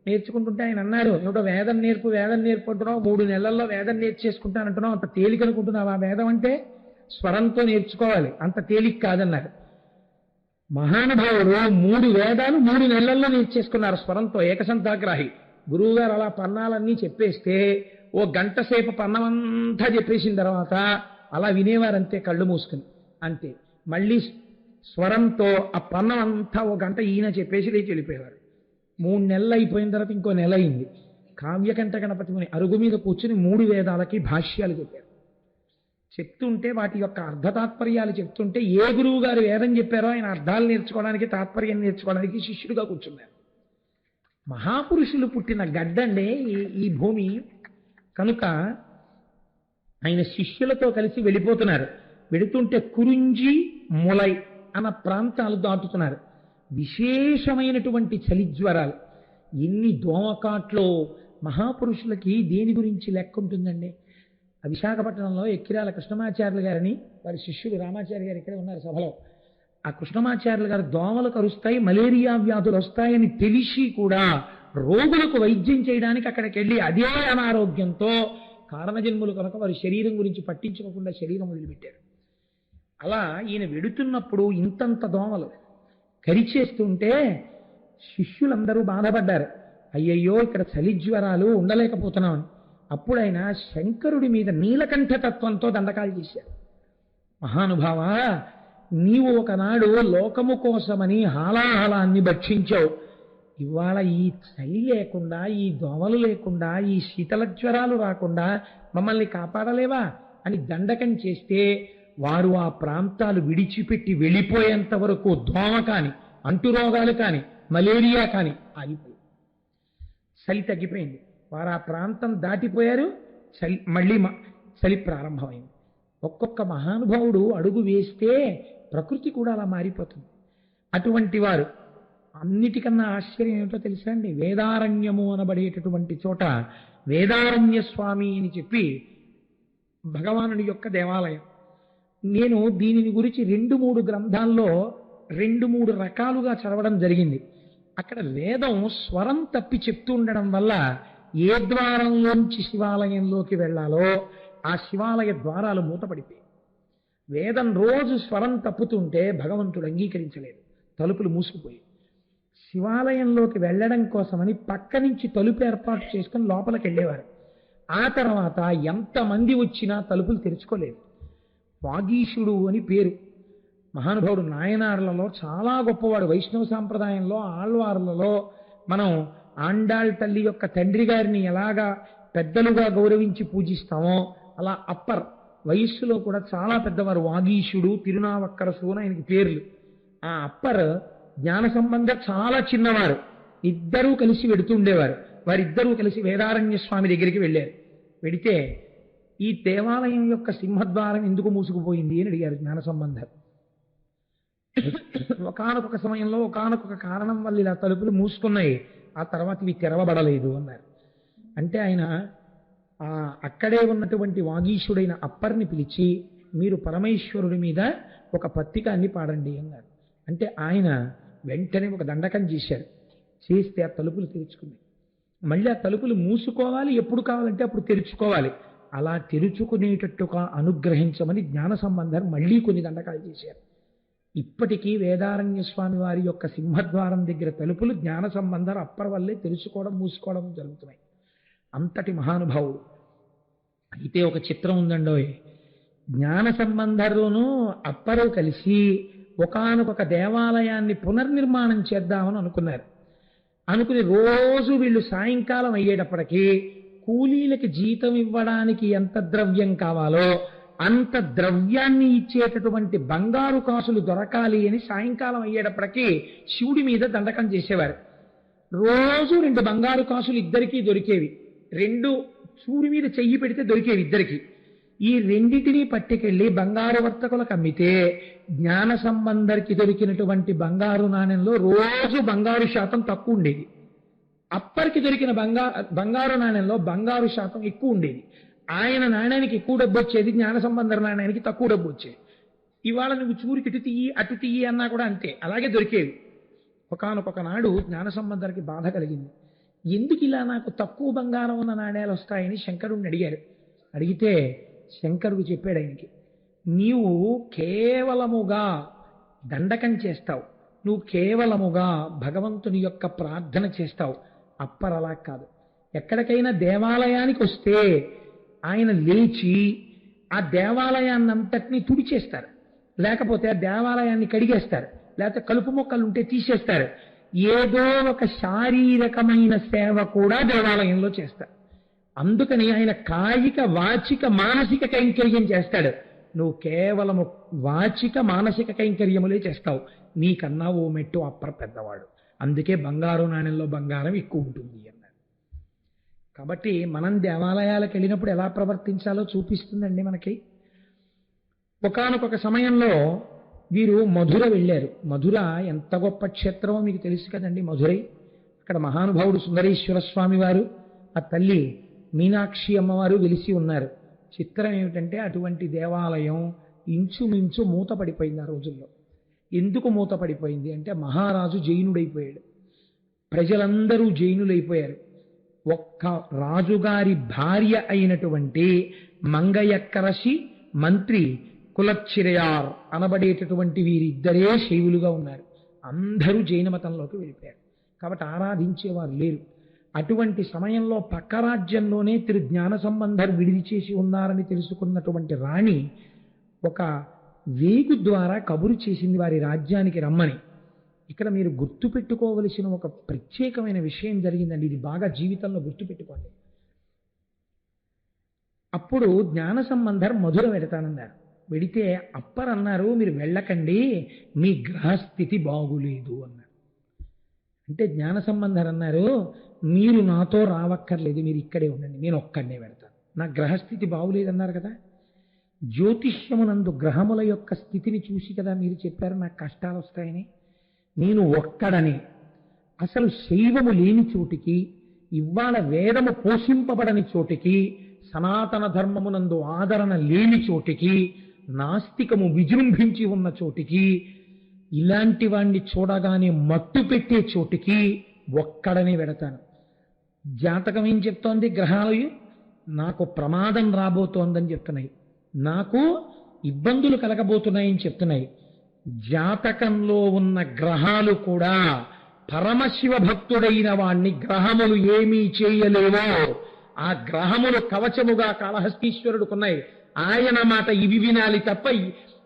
నేర్చుకుంటుంటే ఆయన అన్నారు, ఏమిటో వేదం నేర్పు అంటున్నావు, 3 నెలల్లో వేదం నేర్చేసుకుంటానంటున్నావు, అంత తేలిక అనుకుంటున్నావు? ఆ వేదం అంటే స్వరంతో నేర్చుకోవాలి, అంత తేలిక కాదన్నారు. మహానుభావుడు 3 వేదాలు 3 నెలల్లో నేర్చేసుకున్నారు స్వరంతో, ఏకసంతాగ్రాహి. గురువుగారు అలా పన్నాలన్నీ చెప్పేస్తే ఓ గంట సేపు పన్నమంతా చెప్పేసిన తర్వాత అలా వినేవారంతే కళ్ళు మూసుకుని, అంతే. మళ్ళీ స్వరంతో ఆ పన్నం అంతా ఓ గంట ఈయన చెప్పేసి లేచి వెళ్ళిపోయేవారు. 3 నెలలు అయిపోయిన తర్వాత ఇంకో నెల అయింది. కావ్యకంఠ గణపతి ముని అరుగు మీద కూర్చుని 3 వేదాలకి భాష్యాలు చెప్పారు. చెప్తుంటే వాటి యొక్క అర్ధతాత్పర్యాలు చెప్తుంటే ఏ గురువు గారు వేదం చెప్పారో ఆయన అర్థాలు నేర్చుకోవడానికి, తాత్పర్యం నేర్చుకోవడానికి శిష్యుడిగా కూర్చున్నారు. మహాపురుషులు పుట్టిన గడ్డండే ఈ భూమి. కనుక ఆయన శిష్యులతో కలిసి వెళ్ళిపోతున్నారు. వెళుతుంటే కురుంజి, ములై అన్న ప్రాంతాలు దాటుతున్నారు. విశేషమైనటువంటి చలిజ్వరాలు. ఎన్ని దోమకాట్లో మహాపురుషులకి దేని గురించి లెక్క ఉంటుందండి. విశాఖపట్నంలో ఎక్కిరాల కృష్ణమాచార్యులు గారిని, వారి శిష్యుడు రామాచార్య గారు ఇక్కడే ఉన్నారు సభలో. ఆ కృష్ణమాచార్యులు గారు దోమలు కరుస్తాయి, మలేరియా వ్యాధులు వస్తాయని తెలిసి కూడా రోగులకు వైద్యం చేయడానికి అక్కడికి వెళ్ళి అదే అనారోగ్యంతో కారణజన్ములు కనుక వారి శరీరం గురించి పట్టించుకోకుండా శరీరం వదిలిపెట్టారు. అలా ఈయన వెడుతున్నప్పుడు ఇంతంత దోమలు కరిచేస్తుంటే శిష్యులందరూ బాధపడ్డారు. అయ్యయ్యో ఇక్కడ చలిజ్వరాలు ఉండలేకపోతున్నామని. అప్పుడైనా శంకరుడి మీద నీలకంఠ తత్వంతో దండకాలు చేశారు. మహానుభావ, నీవు ఒకనాడు లోకము కోసమని హాలాహలాన్ని భక్షించావు. ఇవాళ ఈ చలి లేకుండా, ఈ దోమలు లేకుండా, ఈ శీతల జ్వరాలు రాకుండా మమ్మల్ని కాపాడలేవా అని దండకం చేస్తే వారు ఆ ప్రాంతాలు విడిచిపెట్టి వెళ్ళిపోయేంత వరకు దోమ కాని, అంటురోగాలు కాని, మలేరియా కాని ఆగిపోయి చలి తగ్గిపోయింది. వారు ఆ ప్రాంతం దాటిపోయారు. మళ్ళీ చలి ప్రారంభమైంది. ఒక్కొక్క మహానుభావుడు అడుగు వేస్తే ప్రకృతి కూడా అలా మారిపోతుంది. అటువంటి వారు అన్నిటికన్నా ఆశ్చర్యం ఏమిటో తెలుసా అండి? వేదారణ్యము అనబడేటటువంటి చోట వేదారణ్య స్వామి అని చెప్పి భగవానుడి యొక్క దేవాలయం. నేను దీనిని గురించి 2-3 గ్రంథాల్లో 2-3 రకాలుగా చదవడం జరిగింది. అక్కడ వేదం స్వరం తప్పి చెప్తూ ఉండడం వల్ల ఏ ద్వారంలోంచి శివాలయంలోకి వెళ్ళాలో ఆ శివాలయ ద్వారాలు మూతపడిపోయాయి. వేదం రోజు స్వరం తప్పుతుంటే భగవంతుడు అంగీకరించలేదు, తలుపులు మూసుకుపోయి. శివాలయంలోకి వెళ్ళడం కోసమని పక్క నుంచి తలుపు ఏర్పాటు చేసుకుని లోపలికి వెళ్ళేవారు. ఆ తర్వాత ఎంతమంది వచ్చినా తలుపులు తెరుచుకోలేదు. వాగీశుడు అని పేరు. మహానుభావుడు నాయనార్లలో చాలా గొప్పవాడు. వైష్ణవ సాంప్రదాయంలో ఆళ్వార్లలో మనం ఆండాళ్ తల్లి యొక్క తండ్రి గారిని ఎలాగా పెద్దలుగా గౌరవించి పూజిస్తామో అలా అప్పర్ వయస్సులో కూడా చాలా పెద్దవారు. వాగీశుడు, తిరునావక్కరసు అని ఆయనకి పేర్లు. ఆ అప్పర్ జ్ఞాన సంబంధ చాలా చిన్నవారు. ఇద్దరూ కలిసి వెడుతుండేవారు. వారిద్దరూ కలిసి వేదారణ్య స్వామి దగ్గరికి వెళ్ళారు. వెడితే ఈ దేవాలయం యొక్క సింహద్వారం ఎందుకు మూసుకుపోయింది అని అడిగారు జ్ఞాన సంబంధర్. ఒకానొక సమయంలో ఒకానొక కారణం వల్ల ఇలా తలుపులు మూసుకున్నాయి, ఆ తర్వాత ఇవి తెరవబడలేదు అన్నారు. అంటే ఆయన అక్కడే ఉన్నటువంటి వాగీశుడైన అప్పర్ని పిలిచి మీరు పరమేశ్వరుడి మీద ఒక పత్రికాన్ని పాడండి అన్నారు. అంటే ఆయన వెంటనే ఒక దండకం చేశారు. చేస్తే ఆ తలుపులు తెరుచుకున్నాయి. మళ్ళీ ఆ తలుపులు మూసుకోవాలి, ఎప్పుడు కావాలంటే అప్పుడు తెరుచుకోవాలి. అలా తెరుచుకునేటట్టుగా అనుగ్రహించమని జ్ఞాన సంబంధం మళ్ళీ కొన్ని దండకాలు చేశారు. ఇప్పటికీ వేదారణ్య స్వామి వారి యొక్క సింహద్వారం దగ్గర తలుపులు జ్ఞాన సంబంధం అప్పర్ వల్లే తెరుచుకోవడం మూసుకోవడం జరుగుతున్నాయి. అంతటి మహానుభావుడు. అయితే ఒక చిత్రం ఉందండోయ్. జ్ఞాన సంబంధరును అప్పరు కలిసి ఒకానొక దేవాలయాన్ని పునర్నిర్మాణం చేద్దామని అనుకున్నారు. అనుకుని రోజు వీళ్ళు సాయంకాలం అయ్యేటప్పటికీ కూలీలకి జీతం ఇవ్వడానికి ఎంత ద్రవ్యం కావాలో అంత ద్రవ్యాన్ని ఇచ్చేటటువంటి బంగారు కాసులు దొరకాలి అని సాయంకాలం అయ్యేటప్పటికీ శివుడి మీద దండకం చేసేవారు. రోజు 2 బంగారు కాసులు ఇద్దరికీ దొరికేవి. 2 సూర్యు మీద చెయ్యి పెడితే దొరికేవి ఇద్దరికి. ఈ రెండింటినీ పట్టుకెళ్ళి బంగారు వర్తకులకు అమ్మితే జ్ఞాన సంబంధరికి దొరికినటువంటి బంగారు నాణ్యంలో రోజు బంగారు శాతం తక్కువ ఉండేది. అప్పటికి దొరికిన బంగారు నాణ్యంలో బంగారు శాతం ఎక్కువ ఉండేది. ఆయన నాణ్యానికి ఎక్కువ డబ్బు వచ్చేది, జ్ఞాన సంబంధర నాణ్యానికి తక్కువ డబ్బు వచ్చేది. ఇవాళ నువ్వు చూరికి ఇటు తీయి అటు తీయి అన్నా కూడా అంతే, అలాగే దొరికేవి. ఒకానొక నాడు జ్ఞాన సంబంధరికి బాధ కలిగింది. ఎందుకు ఇలా నాకు తక్కువ బంగారం ఉన్న నాణ్యాలు వస్తాయని శంకరుడిని అడిగారు. అడిగితే శంకరుడు చెప్పాడు ఆయనకి, నీవు కేవలముగా దండకం చేస్తావు, నువ్వు కేవలముగా భగవంతుని యొక్క ప్రార్థన చేస్తావు. అప్పర్ అలా కాదు. ఎక్కడికైనా దేవాలయానికి వస్తే ఆయన లేచి ఆ దేవాలయాన్నంతటినీ తుడిచేస్తారు, లేకపోతే ఆ దేవాలయాన్ని కడిగేస్తారు, లేకపోతే కలుపు మొక్కలు ఉంటే తీసేస్తారు. ఏదో ఒక శారీరకమైన సేవ కూడా దేవాలయంలో చేస్తారు. అందుకని ఆయన కాయిక వాచిక మానసిక కైంకర్యం చేస్తాడు. నువ్వు కేవలము వాచిక మానసిక కైంకర్యములే చేస్తావు. నీకన్నా ఓ మెట్టు అప్పర్ పెద్దవాడు. అందుకే బంగారు నాణ్యంలో బంగారం ఎక్కువ ఉంటుంది అన్నాడు. కాబట్టి మనం దేవాలయాలకు వెళ్ళినప్పుడు ఎలా ప్రవర్తించాలో చూపిస్తుందండి మనకి. ఒకానొక సమయంలో వీరు మధుర వెళ్ళారు. మధుర ఎంత గొప్ప క్షేత్రమో మీకు తెలుసు కదండి. మధురై అక్కడ మహానుభావుడు సుందరేశ్వర స్వామి వారు, ఆ తల్లి మీనాక్షి అమ్మవారు వెలిసి ఉన్నారు. చిత్రం ఏమిటంటే అటువంటి దేవాలయం ఇంచుమించు మూతపడిపోయింది ఆ రోజుల్లో. ఎందుకు మూతపడిపోయింది అంటే మహారాజు జైనుడైపోయాడు, ప్రజలందరూ జైనులైపోయారు. ఒక్క రాజుగారి భార్య అయినటువంటి మంగయక్కరసి మంత్రి కులచ్చిరయార్ అనబడేటటువంటి వీరిద్దరే శైవులుగా ఉన్నారు. అందరూ జైన మతంలోకి వెళ్ళిపోయారు. కాబట్టి ఆరాధించేవారు లేరు. అటువంటి సమయంలో పక్క రాజ్యంలోనే తిరు జ్ఞాన సంబంధర్ విడిది చేసి ఉన్నారని తెలుసుకున్నటువంటి రాణి ఒక వేగు ద్వారా కబురు చేసింది వారి రాజ్యానికి రమ్మని. ఇక్కడ మీరు గుర్తుపెట్టుకోవలసిన ఒక ప్రత్యేకమైన విషయం జరిగిందండి. ఇది బాగా జీవితంలో గుర్తుపెట్టుకోండి. అప్పుడు జ్ఞాన సంబంధర్ మధుర వెడతానన్నారు. వెడితే అప్పర్ అన్నారు, మీరు వెళ్ళకండి, మీ గ్రహస్థితి బాగులేదు అన్నారు. అంటే జ్ఞాన సంబంధర్ అన్నారు, మీరు నాతో రావక్కర్లేదు, మీరు ఇక్కడే ఉండండి, నేను ఒక్కడనే వెళ్తాను, నా గ్రహస్థితి బాగులేదన్నారు కదా. జ్యోతిష్యమునందు గ్రహముల యొక్క స్థితిని చూసి కదా మీరు చెప్పారు నాకు కష్టాలు వస్తాయని. నేను ఒక్కడని, అసలు శైవము లేని చోటికి, ఇవాళ వేదము పోషింపబడని చోటికి, సనాతన ధర్మమునందు ఆదరణ లేని చోటికి, నాస్తికము విజృంభించి ఉన్న చోటికి, ఇలాంటి వాణ్ణి చూడగానే మట్టు పెట్టే చోటికి ఒక్కడనే వెడతాను. జాతకం ఏం చెప్తోంది? గ్రహాలు నాకు ప్రమాదం రాబోతోందని చెప్తున్నాయి, నాకు ఇబ్బందులు కలగబోతున్నాయని చెప్తున్నాయి. జాతకంలో ఉన్న గ్రహాలు కూడా పరమశివ భక్తుడైన వాణ్ణి గ్రహములు ఏమీ చేయలేవో ఆ గ్రహములు కవచముగా కాళహస్తీశ్వరుడుకున్నాయి. ఆయన మాట ఇవి వినాలి తప్ప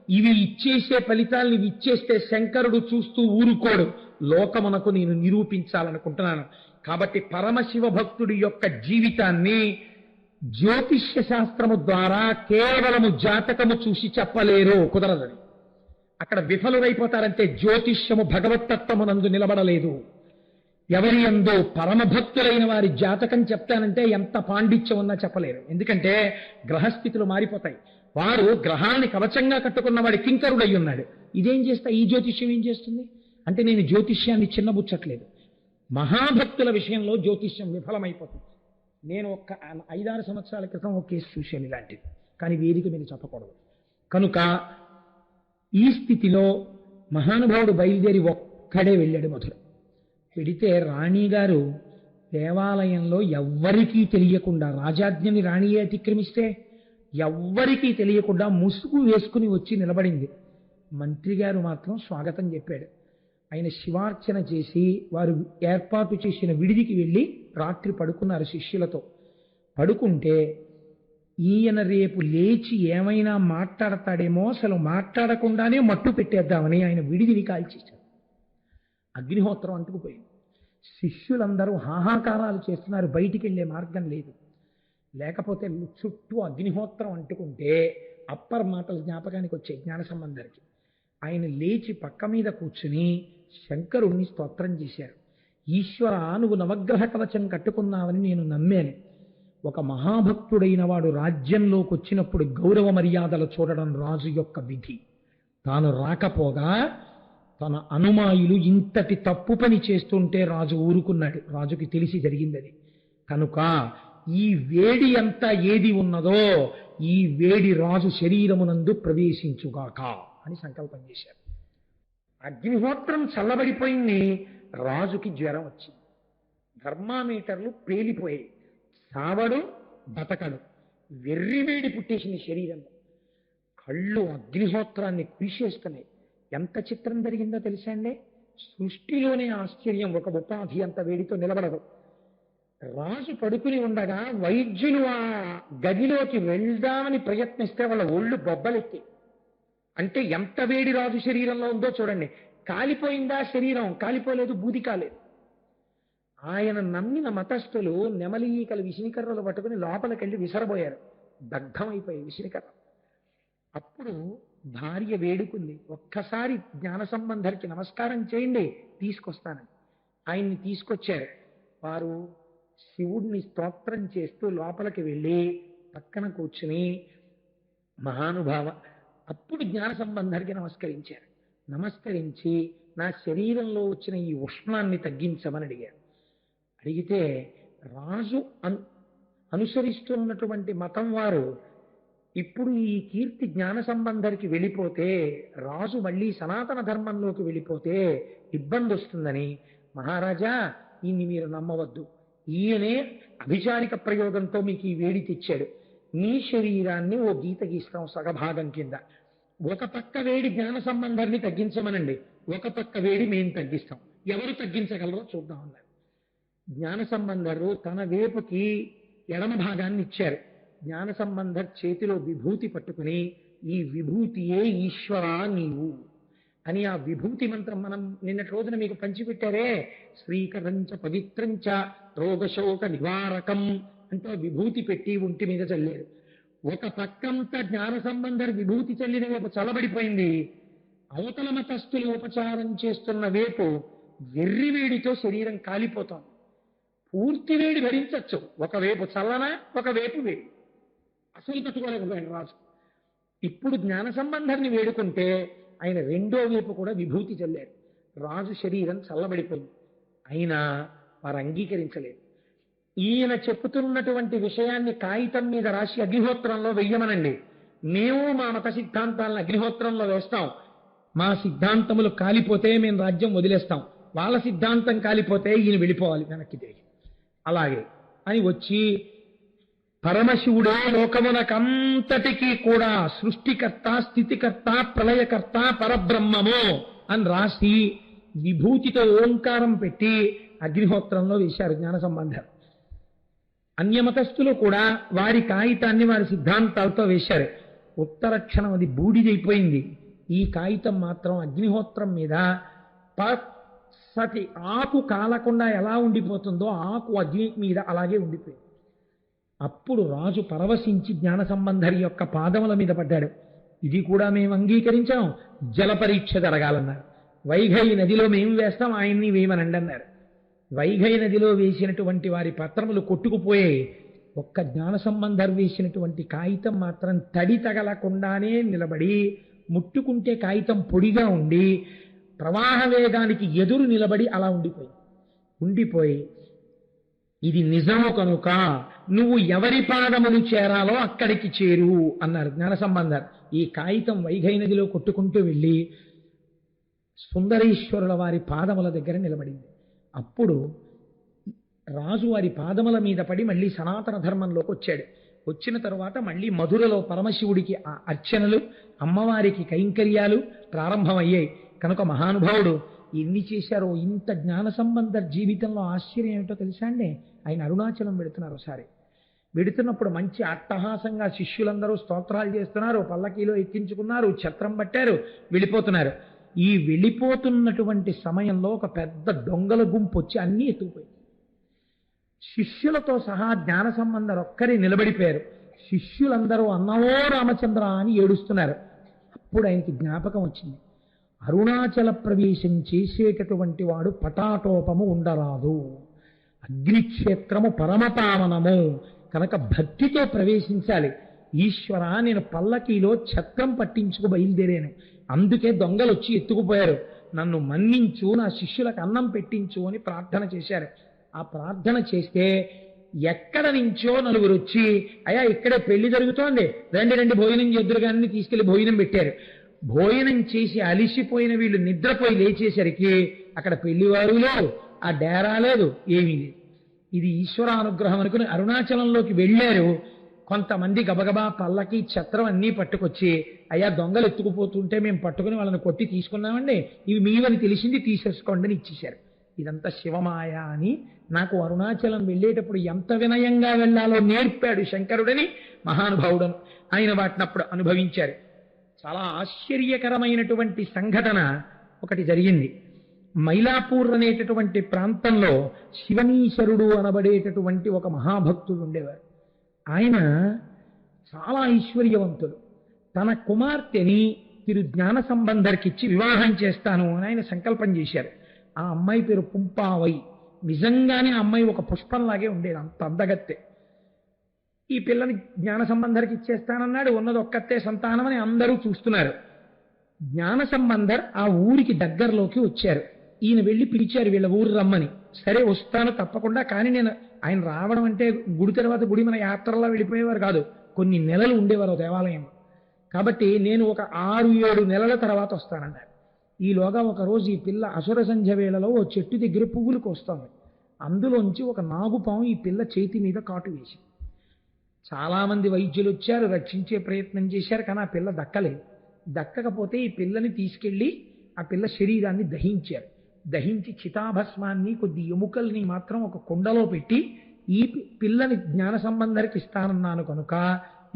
ఇవి ఇచ్చేసే ఫలితాలను ఇవి ఇచ్చేస్తే శంకరుడు చూస్తూ ఊరుకోడు. లోకమునకు నేను నిరూపించాలనుకుంటున్నాను. కాబట్టి పరమశివ భక్తుడి యొక్క జీవితాన్ని జ్యోతిష్య శాస్త్రము ద్వారా కేవలము జాతకము చూసి చెప్పలేరు, కుదరదని. అక్కడ విఫలురైపోతారంటే జ్యోతిష్యము భగవత్తత్వమునందు నిలబడలేదు. ఎవరి అందో పరమభక్తులైన వారి జాతకం చెప్తానంటే ఎంత పాండిత్యం ఉన్నా చెప్పలేరు. ఎందుకంటే గ్రహస్థితులు మారిపోతాయి. వారు గ్రహాన్ని కవచంగా కట్టుకున్న వాడి కింకరుడై ఉన్నాడు. ఇదేం చేస్తా, ఈ జ్యోతిష్యం ఏం చేస్తుంది అంటే నేను జ్యోతిష్యాన్ని చిన్నబుచ్చట్లేదు. మహాభక్తుల విషయంలో జ్యోతిష్యం విఫలమైపోతుంది. నేను ఒక 5-6 సంవత్సరాల క్రితం ఒక కేసు చూశాను ఇలాంటిది, కానీ వేదిక మీద చెప్పకూడదు కనుక. ఈ స్థితిలో మహానుభావుడు బయలుదేరి ఒక్కడే వెళ్ళాడు మధుర. పెడితే రాణిగారు దేవాలయంలో ఎవ్వరికీ తెలియకుండా, రాజాజ్ఞని రాణియే అతిక్రమిస్తే ఎవ్వరికీ తెలియకుండా ముసుగు వేసుకుని వచ్చి నిలబడింది. మంత్రి గారు మాత్రం స్వాగతం చెప్పాడు. ఆయన శివార్చన చేసి వారు ఏర్పాటు చేసిన విడిదికి వెళ్ళి రాత్రి పడుకున్నారు శిష్యులతో. పడుకుంటే ఈయన రేపు లేచి ఏమైనా మాట్లాడతాడేమో, అసలు మాట్లాడకుండానే మట్టు పెట్టేద్దామని ఆయన విడిదిని కాల్చేశారు. అగ్నిహోత్రం అంటుకుపోయింది. శిష్యులందరూ హాహాకారాలు చేస్తున్నారు, బయటికి వెళ్ళే మార్గం లేదు. లేకపోతే చుట్టూ అగ్నిహోత్రం అంటుకుంటే అప్పర్ మాటలు జ్ఞాపకానికి వచ్చాయి జ్ఞాన సంబంధరికి. ఆయన లేచి పక్క మీద కూర్చుని శంకరుణ్ణి స్తోత్రం చేశారు. ఈశ్వర, నువ్వు నవగ్రహ కవచం కట్టుకున్నావని నేను నమ్మాను. ఒక మహాభక్తుడైన వాడు రాజ్యంలోకి వచ్చినప్పుడు గౌరవ మర్యాదలు చూడడం రాజు యొక్క విధి. తాను రాకపోగా తన అనుమాయులు ఇంతటి తప్పు పని చేస్తుంటే రాజు ఊరుకున్నాడు. రాజుకి తెలిసి జరిగింది. కనుక ఈ వేడి అంతా ఏది ఉన్నదో ఈ వేడి రాజు శరీరమునందు ప్రవేశించుగాక అని సంకల్పం చేశారు. అగ్నిహోత్రం చల్లబడిపోయింది. రాజుకి జ్వరం వచ్చింది. థర్మామీటర్లు పేలిపోయాయి. సావడు బతకడు. వెర్రివేడి పుట్టేసింది శరీరంలో. కళ్ళు అగ్నిహోత్రాన్ని కురిసేస్తున్నాయి. ఎంత చిత్రం జరిగిందో తెలుసా అండి? సృష్టిలోనే ఆశ్చర్యం. ఒక ఉపాధి అంత వేడితో నిలబడదు. రాజు పడుకుని ఉండగా వైద్యులు ఆ గదిలోకి వెళ్దామని ప్రయత్నిస్తే వాళ్ళ ఒళ్ళు బొబ్బలెత్తి. అంటే ఎంత వేడి రాజు శరీరంలో ఉందో చూడండి. కాలిపోయిందా శరీరం? కాలిపోలేదు, బూది కాలేదు. ఆయన నమ్మిన మతస్థులు నెమలి ఈకలు విసినికర్రలు పట్టుకుని లోపలికెళ్ళి విసరబోయారు. దగ్ధమైపోయి విసినికర్ర. అప్పుడు భార్య వేడుకుంది, ఒక్కసారి జ్ఞాన సంబంధరికి నమస్కారం చేయండి, తీసుకొస్తానని. ఆయన్ని తీసుకొచ్చారు. వారు శివుడిని స్తోత్రం చేస్తూ లోపలికి వెళ్ళి పక్కన కూర్చుని మహానుభావ, అప్పుడు జ్ఞాన సంబంధరికి నమస్కరించారు. నమస్కరించి నా శరీరంలో వచ్చిన ఈ ఉష్ణాన్ని తగ్గించమని అడిగారు. అడిగితే రాజు అనుసరిస్తున్నటువంటి మతం వారు ఇప్పుడు ఈ కీర్తి జ్ఞాన సంబంధరికి వెళ్ళిపోతే, రాజు మళ్ళీ సనాతన ధర్మంలోకి వెళ్ళిపోతే ఇబ్బంది వస్తుందని, మహారాజా ఈయన్ని మీరు నమ్మవద్దు, ఈయనే అభిచారిక ప్రయోగంతో మీకు ఈ వేడి తెచ్చాడు. మీ శరీరాన్ని ఓ గీత గీస్తాం సగభాగం కింద. ఒక పక్క వేడి జ్ఞాన సంబంధాన్ని తగ్గించమనండి, ఒక పక్క వేడి మేము తగ్గిస్తాం, ఎవరు తగ్గించగలరో చూద్దాం అన్నారు. జ్ఞాన సంబంధరు తన వేపుకి ఎడమ భాగాన్ని ఇచ్చారు. జ్ఞాన సంబంధర్ చేతిలో విభూతి పట్టుకుని, ఈ విభూతియే ఈశ్వరా నీవు అని ఆ విభూతి మంత్రం మనం నిన్నటి రోజున మీకు పంచిపెట్టారే, శ్రీకరంచ పవిత్రంచ రోగశోక నివారకం అంటూ విభూతి పెట్టి ఒంటి మీద చల్లారు. ఒక పక్కంతా జ్ఞాన సంబంధర్ విభూతి చల్లిన వైపు చల్లబడిపోయింది. అవతల మతస్థులు ఉపచారం చేస్తున్న వైపు వెర్రివేడితో శరీరం కాలిపోతోంది. పూర్తి వేడి భరించచ్చు, ఒకవైపు చల్లన ఒకవైపు వేడి. అసలు తట్టుకోలేకపోయాడు రాజు. ఇప్పుడు జ్ఞాన సంబంధాన్ని వేడుకుంటే ఆయన రెండో వైపు కూడా విభూతి చల్లారు. రాజు శరీరం చల్లబడిపోయింది. అయినా వారు అంగీకరించలేదు. ఈయన చెప్పుతున్నటువంటి విషయాన్ని కాగితం మీద రాసి అగ్నిహోత్రంలో వెయ్యమనండి, మేము మా మత సిద్ధాంతాలను అగ్నిహోత్రంలో వేస్తాం, మా సిద్ధాంతములు కాలిపోతే మేము రాజ్యం వదిలేస్తాం, వాళ్ళ సిద్ధాంతం కాలిపోతే ఈయన వెళ్ళిపోవాలి వెనక్కి తిరిగి. అలాగే అని వచ్చి పరమశివుడే లోకమునకంతటికీ కూడా సృష్టికర్త, స్థితికర్త, ప్రళయకర్త, పరబ్రహ్మము అని రాసి విభూతితో ఓంకారం పెట్టి అగ్నిహోత్రంలో వేశారు జ్ఞాన సంబంధం. అన్యమతస్థులు కూడా వారి కాగితాన్ని వారి సిద్ధాంతాలతో వేశారు. ఉత్తరక్షణం అది బూడిదైపోయింది. ఈ కాగితం మాత్రం అగ్నిహోత్రం మీద పచ్చటి ఆకు కాలకుండా ఎలా ఉండిపోతుందో ఆకు అగ్ని మీద అలాగే ఉండిపోయింది. అప్పుడు రాజు పరవశించి జ్ఞాన సంబంధరి యొక్క పాదముల మీద పడ్డాడు. ఇది కూడా మేము అంగీకరించాం, జల పరీక్ష జరగాలన్నారు. వైఘై నదిలో మేము వేస్తాం, ఆయన్ని వేయమనండి అన్నారు. వైఘై నదిలో వేసినటువంటి వారి పత్రములు కొట్టుకుపోయాయి. ఒక్క జ్ఞాన సంబంధర్ వేసినటువంటి కాగితం మాత్రం తడి తగలకుండానే నిలబడి, ముట్టుకుంటే కాగితం పొడిగా ఉండి ప్రవాహ వేగానికి ఎదురు నిలబడి అలా ఉండిపోయి ఇది నిజము కనుక నువ్వు ఎవరి పాదములు చేరాలో అక్కడికి చేరు అన్నారు జ్ఞాన సంబంధర్. ఈ కాగితం వైఘై నదిలో కొట్టుకుంటూ వెళ్ళి సుందరేశ్వరుల వారి పాదముల దగ్గర నిలబడింది. అప్పుడు రాజు వారి పాదముల మీద పడి మళ్ళీ సనాతన ధర్మంలోకి వచ్చాడు. వచ్చిన తరువాత మళ్ళీ మధురలో పరమశివుడికి ఆ అర్చనలు, అమ్మవారికి కైంకర్యాలు ప్రారంభమయ్యాయి. కనుక మహానుభావుడు ఎన్ని చేశారో. ఇంత జ్ఞాన సంబంధ జీవితంలో ఆశ్చర్యం ఏమిటో తెలుసా అండి? ఆయన అరుణాచలం వెడుతున్నారు. ఒకసారి వెడుతున్నప్పుడు మంచి అట్టహాసంగా శిష్యులందరూ స్తోత్రాలు చేస్తున్నారు, పల్లకీలో ఎక్కించుకున్నారు, ఛత్రం పట్టారు, వెళ్ళిపోతున్నారు. ఈ వెళ్ళిపోతున్నటువంటి సమయంలో ఒక పెద్ద దొంగల గుంపు వచ్చి అన్నీ ఎత్తుకుపోయి శిష్యులతో సహా జ్ఞాన సంబంధం ఒక్కరి నిలబడిపోయారు. శిష్యులందరూ అన్నవో రామచంద్ర అని ఏడుస్తున్నారు. అప్పుడు ఆయనకి జ్ఞాపకం వచ్చింది, అరుణాచల ప్రవేశం చేసేటటువంటి వాడు పటాటోపము ఉండరాదు, అగ్నిక్షేత్రము పరమపావనము కనుక భక్తితో ప్రవేశించాలి. ఈశ్వర, నేను పల్లకీలో ఛత్రం పట్టించుకు బయలుదేరాను, అందుకే దొంగలు వచ్చి ఎత్తుకుపోయారు, నన్ను మన్నించు, నా శిష్యులకు అన్నం పెట్టించు అని ప్రార్థన చేశారు. ఆ ప్రార్థన చేస్తే ఎక్కడ నుంచో నలుగురు వచ్చి, అయ్యా ఇక్కడే పెళ్లి జరుగుతోంది, రండి రండి భోజనం చేద్దురు కానీ తీసుకెళ్లి భోజనం పెట్టారు. భోజనం చేసి అలిసిపోయిన వీళ్ళు నిద్రపోయి లేచేసరికి అక్కడ పెళ్లివారు లేదు, ఆ డేరా లేదు, ఏమీ లేదు. ఇది ఈశ్వరానుగ్రహం అనుకుని అరుణాచలంలోకి వెళ్ళారు. కొంతమంది గబగబా పల్లకి ఛత్రం అన్నీ పట్టుకొచ్చి, అయ్యా దొంగలు ఎత్తుకుపోతుంటే మేము పట్టుకుని వాళ్ళని కొట్టి తీసుకున్నామండి, ఇవి మీవని తెలిసింది, తీసేసుకోండి అని ఇచ్చేశారు. ఇదంతా శివమాయ అని నాకు అరుణాచలం వెళ్ళేటప్పుడు ఎంత వినయంగా వెళ్ళాలో నేర్పాడు శంకరుడని మహానుభావుడను. ఆయన వాటినప్పుడు అనుభవించారు. చాలా ఆశ్చర్యకరమైనటువంటి సంఘటన ఒకటి జరిగింది. మైలాపూర్ అనేటటువంటి ప్రాంతంలో శివనీశ్వరుడు అనబడేటటువంటి ఒక మహాభక్తుడు ఉండేవారు. ఆయన చాలా ఐశ్వర్యవంతుడు. తన కుమార్తెని తిరు జ్ఞాన సంబంధర్కిచ్చి వివాహం చేస్తాను అని ఆయన సంకల్పం చేశారు. ఆ అమ్మాయి పేరు పుంపావై. నిజంగానే ఆ అమ్మాయి ఒక పుష్పంలాగే ఉండేది, అంత అందగత్తె. ఈ పిల్లని జ్ఞాన సంబంధర్కి ఇచ్చేస్తానన్నాడు. ఉన్నది ఒక్కతే సంతానం అని అందరూ చూస్తున్నారు. జ్ఞాన సంబంధర్ ఆ ఊరికి దగ్గరలోకి వచ్చారు. ఈయన వెళ్ళి పిలిచారు వీళ్ళ ఊరు రమ్మని. సరే వస్తాను తప్పకుండా, కానీ నేను ఆయన రావడం అంటే గుడి తర్వాత గుడి మన యాత్రలా వెళ్ళిపోయేవారు కాదు, కొన్ని నెలలు ఉండేవారు దేవాలయం. కాబట్టి నేను ఒక 6-7 నెలల తర్వాత వస్తానన్నారు. ఈలోగా ఒకరోజు ఈ పిల్ల అసుర సంధ్య వేళలో ఓ చెట్టు దగ్గర పువ్వులు కోస్తోంది. అందులోంచి ఒక నాగుపాము ఈ పిల్ల చేతి మీద కాటు వేసి, చాలామంది వైద్యులు వచ్చారు, రక్షించే ప్రయత్నం చేశారు, కానీ ఆ పిల్ల దక్కలేదు. దక్కకపోతే ఈ పిల్లని తీసుకెళ్లి ఆ పిల్ల శరీరాన్ని దహించారు. దహించి చితాభస్మాన్ని, కొద్ది ఎముకల్ని మాత్రం ఒక కుండలో పెట్టి ఈ పిల్లని జ్ఞాన సంబంధరికి ఇస్తానన్నాను కనుక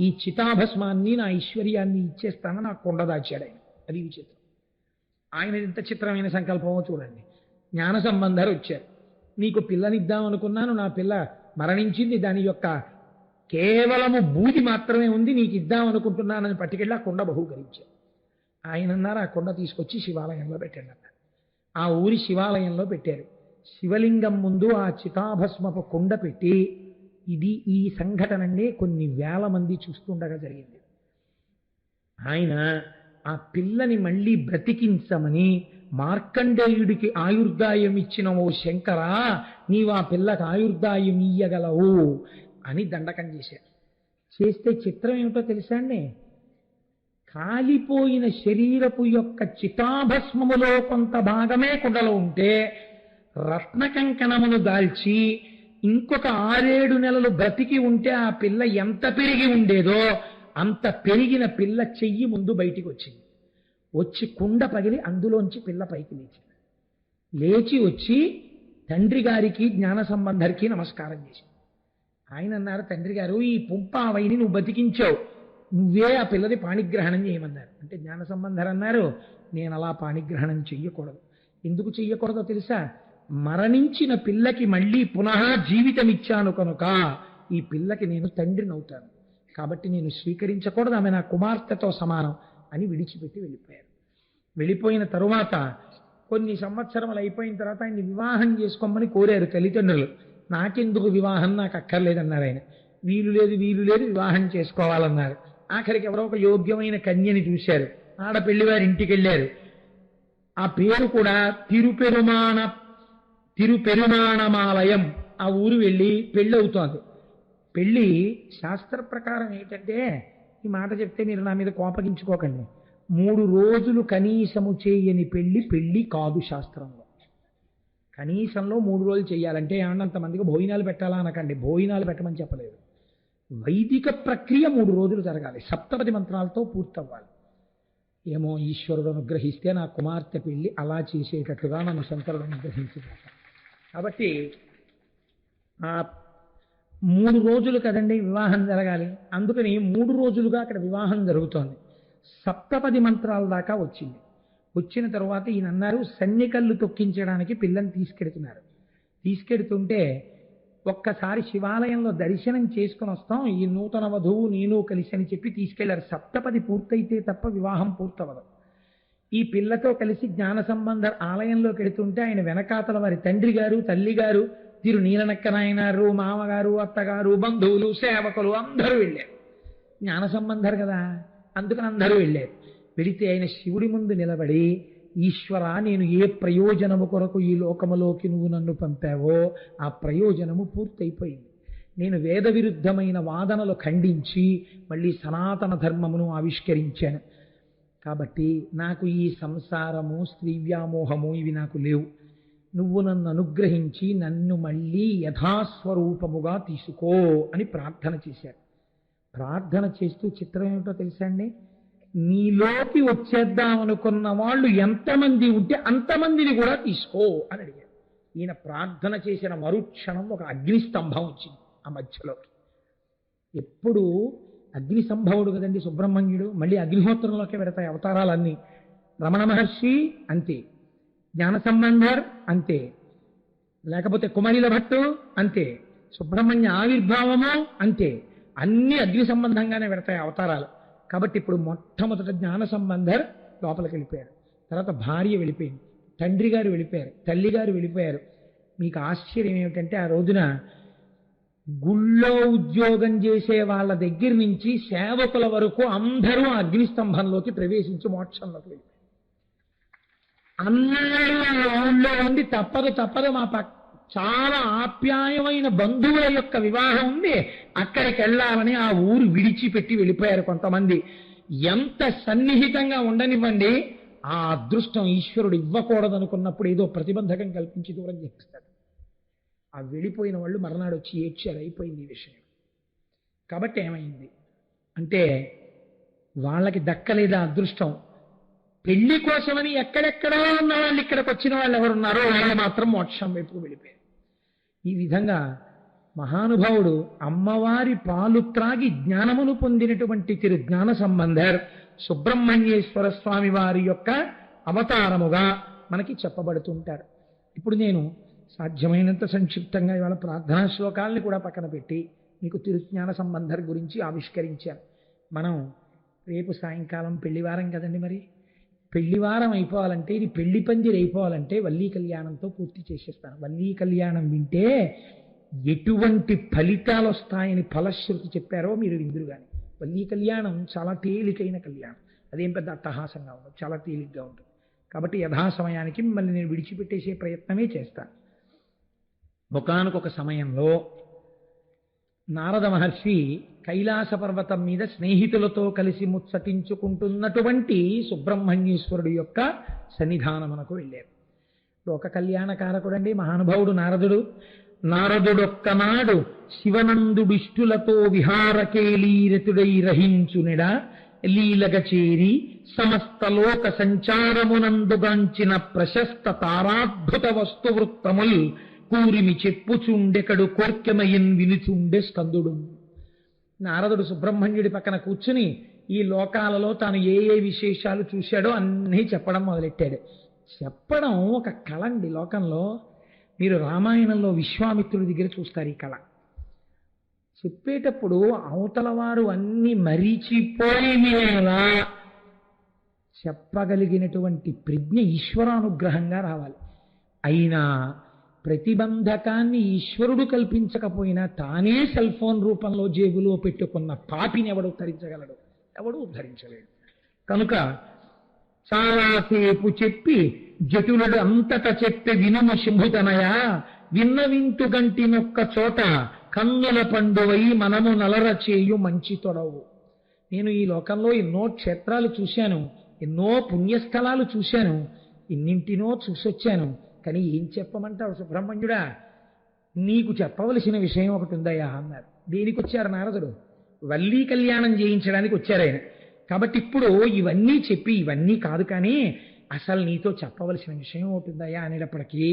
ఈ చితాభస్మాన్ని, నా ఐశ్వర్యాన్ని ఇచ్చేస్తానని ఆ కుండ దాచాడు ఆయన. అది విచిత్రం. ఆయన ఎంత చిత్రమైన సంకల్పమో చూడండి. జ్ఞాన సంబంధరు వచ్చారు, నీకు పిల్లనిద్దామనుకున్నాను, నా పిల్ల మరణించింది, దాని యొక్క కేవలము బూది మాత్రమే ఉంది, నీకు ఇద్దామనుకుంటున్నానని పట్టుకెళ్ళి ఆ కుండ బహూకరించారు. ఆయన అన్నారు, ఆ కుండ తీసుకొచ్చి శివాలయంలో పెట్టండి అన్నారు. ఆ ఊరి శివాలయంలో పెట్టారు. శివలింగం ముందు ఆ చితాభస్మపు కుండ పెట్టి, ఈ సంఘటననే కొన్ని వేల మంది చూస్తుండగా జరిగింది. ఆయన ఆ పిల్లని మళ్ళీ బ్రతికించమని మార్కండేయుడికి ఆయుర్దాయం ఇచ్చిన ఓ శంకరా, నీవు ఆ పిల్లకి ఆయుర్దాయం ఇయ్యగలవు అని దండకం చేశారు. చేస్తే చిత్రం ఏమిటో తెలుసా అండి? కాలిపోయిన శరీరపు యొక్క చితాభస్మములో కొంత భాగమే కుండలో ఉంటే, రత్న కంకణమును దాల్చి ఇంకొక 6-7 నెలలు బ్రతికి ఉంటే ఆ పిల్ల ఎంత పెరిగి ఉండేదో అంత పెరిగిన పిల్ల చెయ్యి ముందు బయటికి వచ్చింది. వచ్చి కుండ పగిలి అందులోంచి పిల్ల పైకి లేచింది. లేచి వచ్చి తండ్రి గారికి జ్ఞాన సంబంధరికి నమస్కారం చేసింది. ఆయన అన్నారు, తండ్రి గారు ఈ పుంపావైని నువ్వు బతికించావు, నువ్వే ఆ పిల్లది పాణిగ్రహణం చేయమన్నారు. అంటే జ్ఞాన సంబంధర్ అన్నారు, నేను అలా పాణిగ్రహణం చెయ్యకూడదు. ఎందుకు చెయ్యకూడదో తెలుసా? మరణించిన పిల్లకి మళ్ళీ పునః జీవితం ఇచ్చాను కనుక ఈ పిల్లకి నేను తండ్రిని అవుతాను, కాబట్టి నేను స్వీకరించకూడదు, ఆమె నా కుమార్తెతో సమానం అని విడిచిపెట్టి వెళ్ళిపోయారు. వెళ్ళిపోయిన తరువాత కొన్ని సంవత్సరములు అయిపోయిన తర్వాత ఆయన్ని వివాహం చేసుకోమని కోరారు తల్లిదండ్రులు. నాకెందుకు వివాహం, నాకు అక్కర్లేదన్నారు ఆయన. వీలు లేదు వివాహం చేసుకోవాలన్నారు. ఆఖరికి ఎవరో ఒక యోగ్యమైన కన్యని చూశారు, ఆడపెళ్లివారి ఇంటికి వెళ్ళారు. ఆ పేరు కూడా తిరుపెరుమాణమాలయం, ఆ ఊరు వెళ్ళి పెళ్ళి అవుతోంది. పెళ్ళి శాస్త్ర ప్రకారం ఏంటంటే, ఈ మాట చెప్తే మీరు నా మీద కోపగించుకోకండి, 3 రోజులు కనీసము చేయని పెళ్ళి కాదు శాస్త్రంలో. కనీసంలో 3 రోజులు చేయాలంటే ఏమన్నంతమందికి భోజనాలు పెట్టాలా అనకండి, భోజనాలు పెట్టమని చెప్పలేదు. వైదిక ప్రక్రియ 3 రోజులు జరగాలి, సప్తపది మంత్రాలతో పూర్తవ్వాలి. ఏమో ఈశ్వరుడు అనుగ్రహిస్తే నా కుమార్తె పెళ్లి అలా చేసేటట్లుగా నన్ను శంకరుడు అనుగ్రహించినాక. కాబట్టి ఆ 3 రోజులు కదండి వివాహం జరగాలి, అందుకని 3 రోజులుగా అక్కడ వివాహం జరుగుతోంది. సప్తపది మంత్రాల దాకా వచ్చింది. వచ్చిన తరువాత ఈయన అన్నారు, సన్నికళ్ళు తొక్కించడానికి పిల్లని తీసుకెడుతున్నారు. తీసుకెడుతుంటే ఒక్కసారి శివాలయంలో దర్శనం చేసుకుని వస్తాం, ఈ నూతన వధువు నేను కలిసి అని చెప్పి తీసుకెళ్లారు. సప్తపది పూర్తయితే తప్ప వివాహం పూర్తవదు. ఈ పిల్లతో కలిసి జ్ఞాన సంబంధ ఆలయంలోకి వెడుతుంటే ఆయన వెనకాతల వారి తండ్రి గారు, తల్లి గారు, తిరు నీలనక్కనాయనారు, మామగారు, అత్తగారు, బంధువులు, సేవకులు అందరూ వెళ్ళారు. జ్ఞాన సంబంధరు కదా, అందుకని అందరూ వెళ్ళారు. వెళితే ఆయన శివుడి ముందు నిలబడి, ఈశ్వర, నేను ఏ ప్రయోజనము కొరకు ఈ లోకములోకి నువ్వు నన్ను పంపావో ఆ ప్రయోజనము పూర్తయిపోయింది. నేను వేద విరుద్ధమైన వాదనలు ఖండించి మళ్ళీ సనాతన ధర్మమును ఆవిష్కరించాను. కాబట్టి నాకు ఈ సంసారము, స్త్రీ వ్యామోహము ఇవి నాకు లేవు. నువ్వు నన్ను అనుగ్రహించి నన్ను మళ్ళీ యథాస్వరూపముగా తీసుకో అని ప్రార్థన చేశారు. ప్రార్థన చేస్తూ చిత్రం ఏమిటో తెలుసా అండి, నీలోకి వచ్చేద్దామనుకున్న వాళ్ళు ఎంతమంది ఉంటే అంతమందిని కూడా తీసుకో అని అడిగారు. ఈయన ప్రార్థన చేసిన మరుక్షణం ఒక అగ్నిస్తంభం వచ్చింది ఆ మధ్యలోకి. ఎప్పుడు అగ్నిసంభవుడు కదండి సుబ్రహ్మణ్యుడు, మళ్ళీ అగ్నిహోత్రంలోకి పెడతాయి అవతారాలన్నీ. రమణ మహర్షి అంతే, జ్ఞాన సంబంధర్ అంతే, లేకపోతే కుమరిల భట్టు అంతే, సుబ్రహ్మణ్య ఆవిర్భావము అంతే, అన్ని అగ్ని సంబంధంగానే పెడతాయి అవతారాలు. కాబట్టి ఇప్పుడు మొట్టమొదట జ్ఞాన సంబంధర్ లోపలికి వెళ్ళిపోయారు. తర్వాత భార్య వెళ్ళిపోయింది, తండ్రి గారు వెళ్ళిపోయారు, తల్లి గారు వెళ్ళిపోయారు. మీకు ఆశ్చర్యం ఏమిటంటే, ఆ రోజున గుళ్ళో ఉద్యోగం చేసే వాళ్ళ దగ్గర నుంచి సేవకుల వరకు అందరూ అగ్నిస్తంభంలోకి ప్రవేశించి మోక్షంలోకి వెళ్ళిపోయారు. అందరూ ఉండి తప్పదు మా చాలా ఆప్యాయమైన బంధువుల యొక్క వివాహం ఉంది, అక్కడికి వెళ్ళాలని ఆ ఊరు విడిచిపెట్టి వెళ్ళిపోయారు కొంతమంది. ఎంత సన్నిహితంగా ఉండనివ్వండి, ఆ అదృష్టం ఈశ్వరుడు ఇవ్వకూడదనుకున్నప్పుడు ఏదో ప్రతిబంధకం కల్పించి దూరం చేస్తాడు. ఆ వెళ్ళిపోయిన వాళ్ళు మర్నాడు వచ్చి ఏడ్చారు, అయిపోయింది ఈ విషయం. కాబట్టి ఏమైంది అంటే, వాళ్ళకి దక్కలేదా అదృష్టం. పెళ్లి కోసమని ఎక్కడెక్కడో ఉన్న వాళ్ళు ఇక్కడికి వచ్చిన వాళ్ళు ఎవరున్నారో వాళ్ళు మాత్రం మోక్షం వైపుకు వెళ్ళిపోయారు. ఈ విధంగా మహానుభావుడు అమ్మవారి పాలు త్రాగి జ్ఞానమును పొందినటువంటి తిరు జ్ఞాన సంబంధర్ సుబ్రహ్మణ్యేశ్వర స్వామి వారి యొక్క అవతారముగా మనకి చెప్పబడుతుంటారు. ఇప్పుడు నేను సాధ్యమైనంత సంక్షిప్తంగా ఇవాళ ప్రార్థనా శ్లోకాలని కూడా పక్కన పెట్టి మీకు తిరుజ్ఞాన సంబంధర్ గురించి ఆవిష్కరించాను. మనం రేపు సాయంకాలం పెళ్లివారం కదండి, మరి పెళ్లివారం అయిపోవాలంటే, ఇది పెళ్లి పందిరి అయిపోవాలంటే వల్లీ కళ్యాణంతో పూర్తి చేసేస్తాను. వల్లీ కళ్యాణం వింటే ఎటువంటి ఫలితాలు వస్తాయని ఫలశ్రుతి చెప్పారో మీరు విందురు. కానీ వల్లీ కళ్యాణం చాలా తేలికైన కళ్యాణం, అదేం పెద్ద అట్టహాసంగా ఉండదు, చాలా తేలిగ్గా ఉంటుంది. కాబట్టి యథాసమయానికి మిమ్మల్ని నేను విడిచిపెట్టేసే ప్రయత్నమే చేస్తాను. ఒకానొక సమయంలో నారద మహర్షి కైలాస పర్వతం మీద స్నేహితులతో కలిసి ముచ్చటించుకుంటున్నటువంటి సుబ్రహ్మణ్యేశ్వరుడు యొక్క సన్నిధానమునకు వెళ్ళారు. లోక కళ్యాణకారకుడండి మహానుభావుడు నారదుడు. నారదుడొక్కనాడు శివనందుడిష్టులతో విహారకేలీరతుడై రహించునిడ లీలగ చేరి సమస్త లోక సంచారమునందుగాంచిన ప్రశస్త తారాద్భుత వస్తువృత్తముల్ కూరిమి చెప్పుచుండెకడు కోర్కెమయిన్ వినుచుండే స్కందుడు. నారదుడు సుబ్రహ్మణ్యుడి పక్కన కూర్చుని ఈ లోకాలలో తాను ఏ ఏ విశేషాలు చూశాడో అన్నీ చెప్పడం మొదలెట్టాడు. చెప్పడం ఒక కళ అండి. లోకంలో మీరు రామాయణంలో విశ్వామిత్రుడి దగ్గర చూస్తారు ఈ కళ. చెప్పేటప్పుడు అవతల వారు అన్ని మరిచిపోయినలా చెప్పగలిగినటువంటి ప్రజ్ఞ ఈశ్వరానుగ్రహంగా రావాలి. అయినా ప్రతిబంధకాన్ని ఈశ్వరుడు కల్పించకపోయినా తానే సెల్ ఫోన్ రూపంలో జేబులో పెట్టుకున్న పాపిని ఎవడు ఉద్ధరించగలడు? ఎవడు ఉద్ధరించలేడు. కనుక చాలాసేపు చెప్పి జటులుడు అంతట చెప్పి వినుము శంభుతనయ, విన్న వింటు గంటినొక్క చోట కన్నుల పండువై మనము నలర చేయు మంచి తొడవు. నేను ఈ లోకంలో ఎన్నో క్షేత్రాలు చూశాను, ఎన్నో పుణ్యస్థలాలు చూశాను, ఎన్నింటినో చూసొచ్చాను. కానీ ఏం చెప్పమంటావు సుబ్రహ్మణ్యుడా? నీకు చెప్పవలసిన విషయం ఒకటి ఉందయ్యా అన్నారు. దేనికి వచ్చారు నారదుడు? వల్లీ కళ్యాణం చేయించడానికి వచ్చారు ఆయన. కాబట్టి ఇప్పుడు ఇవన్నీ చెప్పి ఇవన్నీ కాదు, కానీ అసలు నీతో చెప్పవలసిన విషయం ఒకటి ఉందయ్యా అనేటప్పటికీ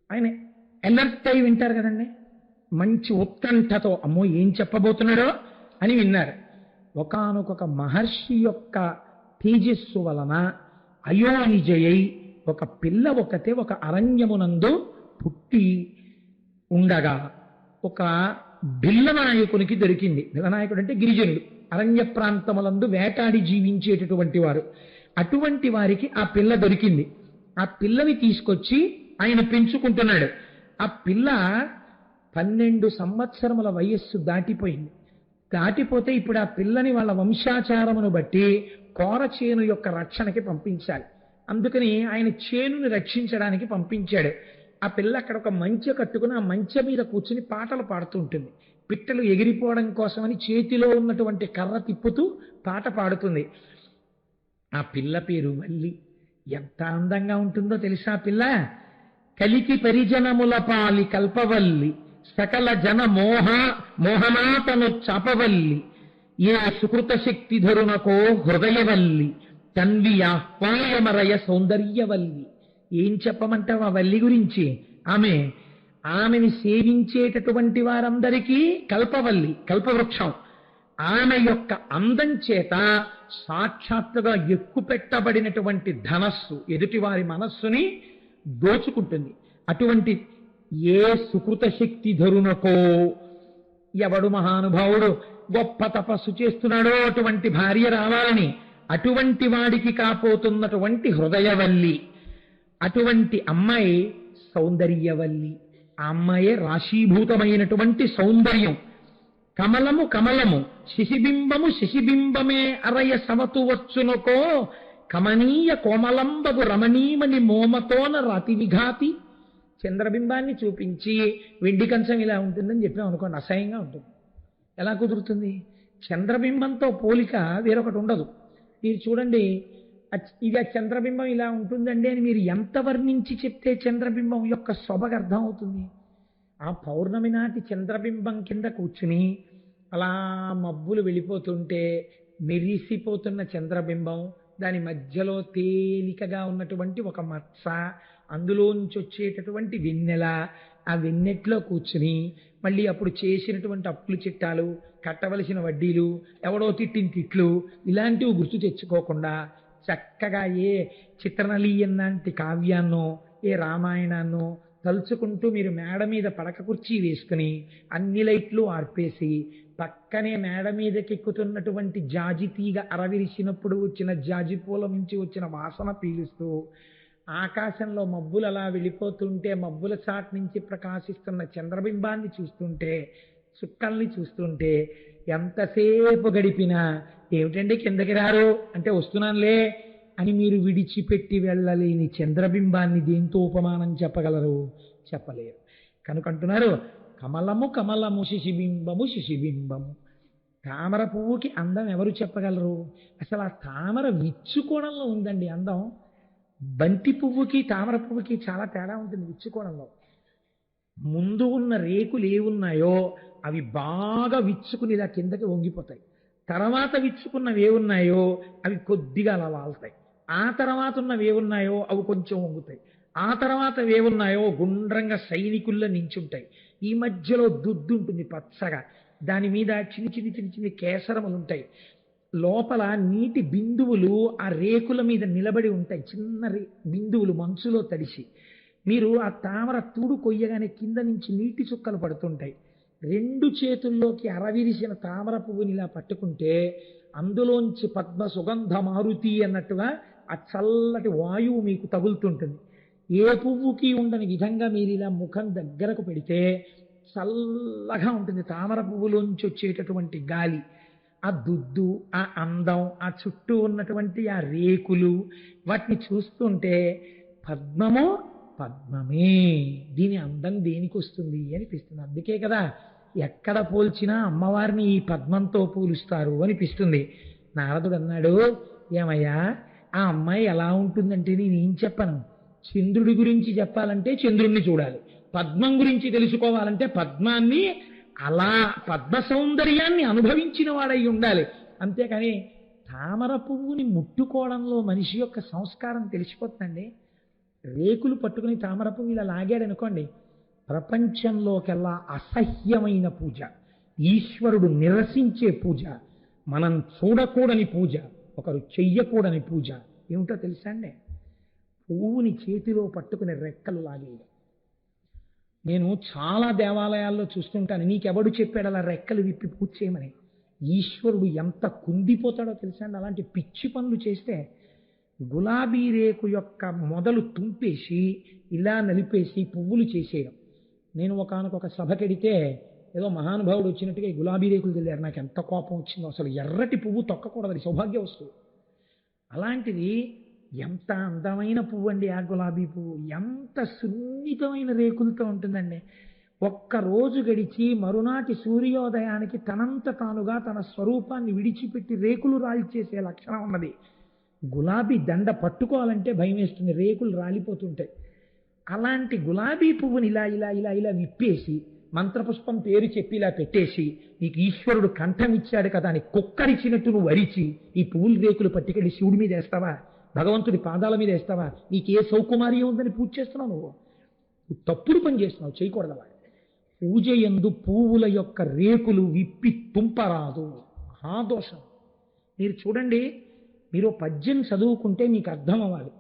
ఆయన అలర్ట్ అయి వింటారు కదండి. మంచి ఉత్కంఠతో అమ్మో ఏం చెప్పబోతున్నాడో అని విన్నారు. ఒకానొక మహర్షి యొక్క తేజస్సు వలన అయోనిజయై ఒక పిల్ల ఒకతే ఒక అరణ్యమునందు పుట్టి ఉండగా ఒక బిల్లనాయకునికి దొరికింది. బిల్లనాయకుడు అంటే గిరిజనుడు, అరణ్య ప్రాంతములందు వేటాడి జీవించేటటువంటి వారు. అటువంటి వారికి ఆ పిల్ల దొరికింది. ఆ పిల్లని తీసుకొచ్చి ఆయన పెంచుకుంటున్నాడు. ఆ పిల్ల 12 సంవత్సరముల వయస్సు దాటిపోయింది. దాటిపోతే ఇప్పుడు ఆ పిల్లని వాళ్ళ వంశాచారమును బట్టి కోర చేను యొక్క రక్షణకి పంపించాలి. అందుకని ఆయన చేనుని రక్షించడానికి పంపించాడు. ఆ పిల్ల అక్కడ ఒక మంచె కట్టుకుని ఆ మంచె మీద కూర్చుని పాటలు పాడుతూ ఉంటుంది. పిట్టలు ఎగిరిపోవడం కోసమని చేతిలో ఉన్నటువంటి కర్ర తిప్పుతూ పాట పాడుతుంది. ఆ పిల్ల పేరు వల్లి. ఎంత అందంగా ఉంటుందో తెలుసా పిల్ల? కలికి పరిజనముల పాలి కల్పవల్లి, సకల జన మోహనాతను చాపవల్లి, ఏ సుకృత శక్తి ధరునకో హృదయవల్లి, తన్వి ఆహ్వాయమరయ సౌందర్యవల్లి. ఏం చెప్పమంటావు ఆ వల్లి గురించి? ఆమెని సేవించేటటువంటి వారందరికీ కల్పవల్లి, కల్పవృక్షం. ఆమె యొక్క అందం చేత సాక్షాత్తుగా ఎక్కుపెట్టబడినటువంటి ధనస్సు ఎదుటివారి మనస్సుని దోచుకుంటుంది. అటువంటి ఏ సుకృత శక్తి ధరునకో, ఎవడు మహానుభావుడు గొప్ప తపస్సు చేస్తున్నాడో అటువంటి భార్య రావాలని, అటువంటి వాడికి కాపోతున్నటువంటి హృదయవల్లి, అటువంటి అమ్మాయి సౌందర్యవల్లి. ఆ అమ్మాయే రాశీభూతమైనటువంటి సౌందర్యం. కమలము కమలము శిశిబింబము శిశిబింబమే అరయ సమతు వచ్చునకో, కమనీయ కోమలంబగు రమణీమణి మోమతోన రాతి విఘాతి. చంద్రబింబాన్ని చూపించి వెండి కంచం ఇలా ఉంటుందని చెప్పాం అనుకోండి, అసహ్యంగా ఉంటుంది. ఎలా కుదురుతుంది? చంద్రబింబంతో పోలిక వేరొకటి ఉండదు. మీరు చూడండి, ఇది ఆ చంద్రబింబం ఇలా ఉంటుందండి అని మీరు ఎంత వర్ణించి చెప్తే చంద్రబింబం యొక్క సొబగ అర్థం అవుతుంది. ఆ పౌర్ణమి నాటి చంద్రబింబం కింద కూర్చుని అలా మబ్బులు వెళ్ళిపోతుంటే మెరిసిపోతున్న చంద్రబింబం, దాని మధ్యలో తేలికగా ఉన్నటువంటి ఒక మత్స, అందులోంచి వచ్చేటటువంటి వెన్నెల, ఆ వెన్నెట్లో కూర్చుని మళ్ళీ అప్పుడు చేసినటువంటి అప్పులు చిట్టాలు, కట్టవలసిన వడ్డీలు, ఎవడో తిట్టిన తిట్లు, ఇలాంటివి గుర్తు తెచ్చుకోకుండా చక్కగా ఏ చిత్రనలీయం లాంటి కావ్యాన్నో ఏ రామాయణాన్నో తలుచుకుంటూ మీరు మేడ మీద పడక కుర్చీ వేసుకుని అన్ని లైట్లు ఆర్పేసి పక్కనే మేడ మీదకి ఎక్కుతున్నటువంటి జాజి తీగ అరవిరిసినప్పుడు వచ్చిన జాజి పూల నుంచి వచ్చిన వాసన పీలుస్తూ ఆకాశంలో మబ్బులు అలా వెళ్ళిపోతుంటే మబ్బుల చాట్ నుంచి ప్రకాశిస్తున్న చంద్రబింబాన్ని చూస్తుంటే, చుక్కల్ని చూస్తుంటే ఎంతసేపు గడిపినా ఏమిటండి కిందకి రారు అంటే వస్తున్నానులే అని మీరు విడిచిపెట్టి వెళ్ళలేని చంద్రబింబాన్ని దేంతో ఉపమానం చెప్పగలరు? చెప్పలేరు. కనుకంటున్నారు కమలము కమలము శిశిబింబము శిశిబింబము. తామర పువ్వుకి అందం ఎవరు చెప్పగలరు? అసలు ఆ తామర విచ్చుకోవడంలో ఉందండి అందం. బంతి పువ్వుకి తామర పువ్వుకి చాలా తేడా ఉంటుంది విచ్చుకోవడంలో. ముందు ఉన్న రేకులు ఏవున్నాయో అవి బాగా విచ్చుకుని ఇలా కిందకి వంగిపోతాయి. తర్వాత విచ్చుకున్నవి ఏవున్నాయో అవి కొద్దిగా అలా వాళ్తాయి. ఆ తర్వాత ఉన్నవి ఏవున్నాయో అవి కొంచెం వంగుతాయి. ఆ తర్వాత ఏమున్నాయో గుండ్రంగా సైనికుల్లో నించుంటాయి. ఈ మధ్యలో దుద్దు ఉంటుంది పచ్చగా, దాని మీద చిన్ని చిన్ని చిన్ని చిన్ని కేసరములు ఉంటాయి. లోపల నీటి బిందువులు ఆ రేకుల మీద నిలబడి ఉంటాయి, చిన్న బిందువులు మంచులో తడిసి. మీరు ఆ తామర తూడు కొయ్యగానే కింద నుంచి నీటి చుక్కలు పడుతుంటాయి. రెండు చేతుల్లోకి అరవిరిసిన తామర పువ్వుని ఇలా పట్టుకుంటే అందులోంచి పద్మ సుగంధ మారుతి అన్నట్టుగా ఆ చల్లటి వాయువు మీకు తగులుతుంటుంది. ఏ పువ్వుకి ఉండని విధంగా మీరు ఇలా ముఖం దగ్గరకు పెడితే చల్లగా ఉంటుంది తామర పువ్వులోంచి వచ్చేటటువంటి గాలి. ఆ దుద్దు, ఆ అందం, ఆ చుట్టూ ఉన్నటువంటి ఆ రేకులు, వాటిని చూస్తుంటే పద్మము పద్మమే, దీని అందం దేనికి వస్తుంది అనిపిస్తుంది. అందుకే కదా ఎక్కడ పోల్చినా అమ్మవారిని ఈ పద్మంతో పోలుస్తారు అనిపిస్తుంది. నారదుడు అన్నాడు, ఏమయ్యా ఆ అమ్మాయి ఎలా ఉంటుందంటే నేనేం చెప్పను. చంద్రుడి గురించి చెప్పాలంటే చంద్రుణ్ణి చూడాలి, పద్మం గురించి తెలుసుకోవాలంటే పద్మాన్ని, అలా పద్మ సౌందర్యాన్ని అనుభవించిన వాడై ఉండాలి. అంతేకాని తామర పువ్వుని ముట్టుకోవడంలో మనిషి యొక్క సంస్కారం తెలిసిపోతుందండి. రేకులు పట్టుకుని తామర పువ్వు ఇలా లాగాడనుకోండి, ప్రపంచంలోకెల్లా అసహ్యమైన పూజ, ఈశ్వరుడు నిరసించే పూజ, మనం చూడకూడని పూజ, ఒకరు చెయ్యకూడని పూజ ఏమిటో తెలుసా అండి? పువ్వుని చేతిలో పట్టుకుని రెక్కలు లాగేయడం. నేను చాలా దేవాలయాల్లో చూస్తుంటాను, నీకెవడు చెప్పాడు అలా రెక్కలు విప్పి పూజ చేయమని? ఈశ్వరుడు ఎంత కుందిపోతాడో తెలుసా అండి అలాంటి పిచ్చి పనులు చేస్తే. గులాబీ రేకు యొక్క మొదలు తుంపేసి ఇలా నలిపేసి పువ్వులు చేసేయడం. నేను ఒకానొక సభకెడితే ఏదో మహానుభావుడు వచ్చినట్టుగా ఈ గులాబీ రేకులు తెలియారు. నాకు ఎంత కోపం వచ్చిందో. అసలు ఎర్రటి పువ్వు తొక్కకూడదు, సౌభాగ్య వస్తువు. అలాంటిది ఎంత అందమైన పువ్వు అండి ఆ గులాబీ పువ్వు, ఎంత సున్నితమైన రేకులతో ఉంటుందండి. ఒక్కరోజు గడిచి మరునాటి సూర్యోదయానికి తనంత తానుగా తన స్వరూపాన్ని విడిచిపెట్టి రేకులు రాల్చేసే లక్షణం ఉన్నది. గులాబీ దండ పట్టుకోవాలంటే భయం వేస్తుంది, రేకులు రాలిపోతుంటాయి. అలాంటి గులాబీ పువ్వుని ఇలా ఇలా ఇలా ఇలా విప్పేసి మంత్రపుష్పం పేరు చెప్పి ఇలా పెట్టేసి, నీకు ఈశ్వరుడు కంఠం ఇచ్చాడు కదా అని కుక్కరిచ్చినట్టు నువ్వు అరిచి ఈ పువ్వుల రేకులు పట్టుకెళ్ళి శివుడి మీద వేస్తావా, భగవంతుడి పాదాల మీద వేస్తావా? నీకే సౌకుమార్యం ఉందని పూజ చేస్తున్నావు. నువ్వు తప్పుడు పని చేస్తున్నావు, చేయకూడదు అలా. పూజ యందు పువ్వుల యొక్క రేకులు విప్పి తుంపరాదు, మహాదోషం. మీరు చూడండి, మీరు పద్యం చదువుకుంటే మీకు అర్థం అవ్వాలి.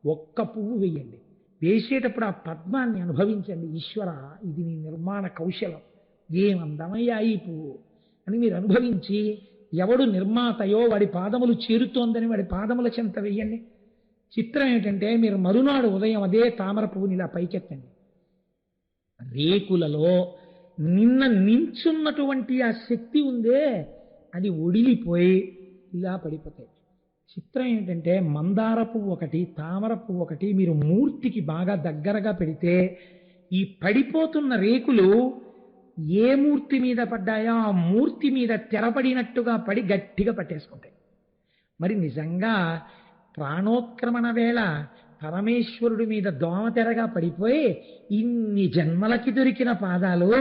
ఒక్క పువ్వు వేయండి, వేసేటప్పుడు ఆ పద్మాన్ని అనుభవించండి. ఈశ్వర, ఇది నీ నిర్మాణ కౌశలం, ఏమందమయ్యా ఈ పువ్వు అని మీరు అనుభవించి, ఎవడు నిర్మాతయో వాడి పాదములు చేరుతోందని వాడి పాదముల చెంత వేయండి. చిత్రం ఏమిటంటే, మీరు మరునాడు ఉదయం అదే తామర పువ్వుని ఇలా పైకెత్తండి, రేకులలో నిన్న నించున్నటువంటి ఆ శక్తి ఉందే అది ఒడిలిపోయి ఇలా పడిపోతాయి. చిత్రం ఏంటంటే, మందార పువ్వు ఒకటి, తామర పువ్వు ఒకటి మీరు మూర్తికి బాగా దగ్గరగా పెడితే ఈ పడిపోతున్న రేకులు ఏ మూర్తి మీద పడ్డాయో ఆ మూర్తి మీద తెరపడినట్టుగా పడి గట్టిగా పట్టేసుకుంటాయి. మరి నిజంగా ప్రాణోత్క్రమణ వేళ పరమేశ్వరుడి మీద దోమతెరగా పడిపోయి ఇన్ని జన్మలకి దొరికిన పాదాలు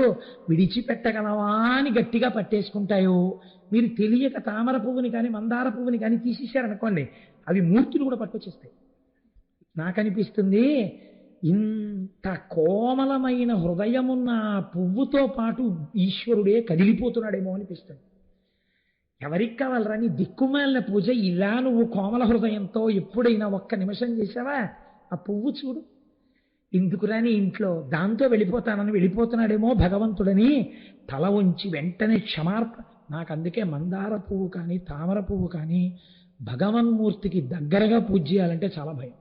విడిచిపెట్టగలవా అని గట్టిగా పట్టేసుకుంటాయో. మీరు తెలియక తామర పువ్వుని కానీ మందార పువ్వుని కానీ తీసేశారనుకోండి, అవి మూర్తులు కూడా పట్టుకొచ్చేస్తాయి. నాకనిపిస్తుంది, ఇంత కోమలమైన హృదయమున్న ఆ పువ్వుతో పాటు ఈశ్వరుడే కదిలిపోతున్నాడేమో అనిపిస్తుంది. ఎవరికి కావాలరా నీ దిక్కుమాలిన పూజ? ఇలా నువ్వు కోమల హృదయంతో ఎప్పుడైనా ఒక్క నిమిషం చేసావా? ఆ పువ్వు చూడు, ఎందుకురాని ఇంట్లో దాంతో వెళ్ళిపోతున్నాడేమో భగవంతుడని తల ఉంచి వెంటనే నాకు అందుకే మందార పువ్వు కానీ తామర పువ్వు కానీ భగవన్మూర్తికి దగ్గరగా పూజ చేయాలంటే చాలా భయం.